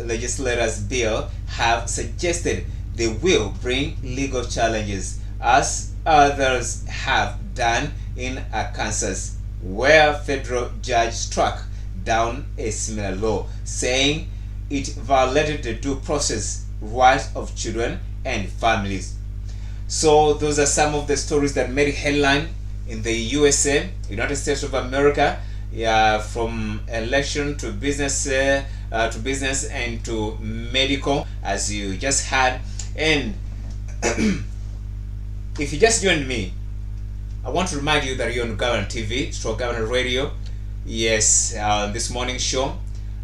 legislator's bill have suggested they will bring legal challenges, as others have done in Arkansas, where a federal judge struck down a similar law, saying it violated the due process rights of children and families. So those are some of the stories that made headline in the USA, United States of America, from election to business and to medical, as you just had. And if you just joined me, I want to remind you that you're on Governor TV, Governor Radio. Yes, this morning show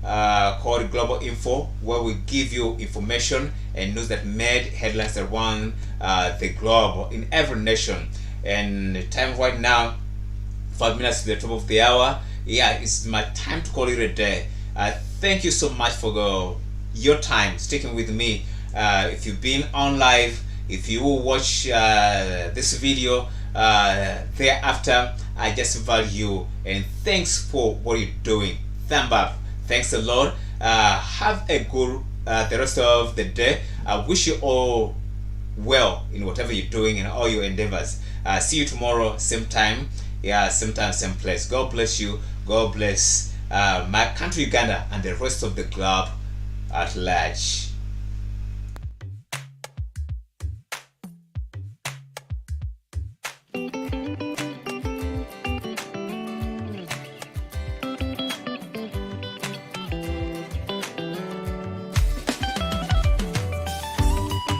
called Global Info, where we give you information and news that made headlines around the globe in every nation. And the time right now, 5 minutes to the top of the hour. Yeah, it's my time to call it a day. Thank you so much for your time sticking with me. If you've been on live, if you will watch this video thereafter, I just value you, and thanks for what you're doing. Thumb up. Thanks a lot. Have a good the rest of the day. I wish you all well in whatever you're doing and all your endeavors. See you tomorrow, same time. Yeah, same time, same place. God bless you. God bless my country, Uganda, and the rest of the globe at large.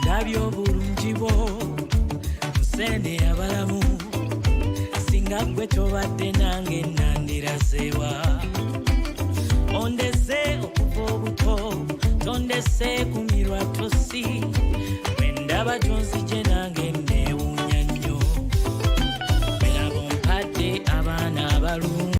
Ndabyo bulungi bwo nsende abalamu singa gwe tobadde nange nandirasewa ondese okuva obuto tondese kumirwa tosi wendaba tonzije nange neewuunya nnyo era bompadde abaana abalungi.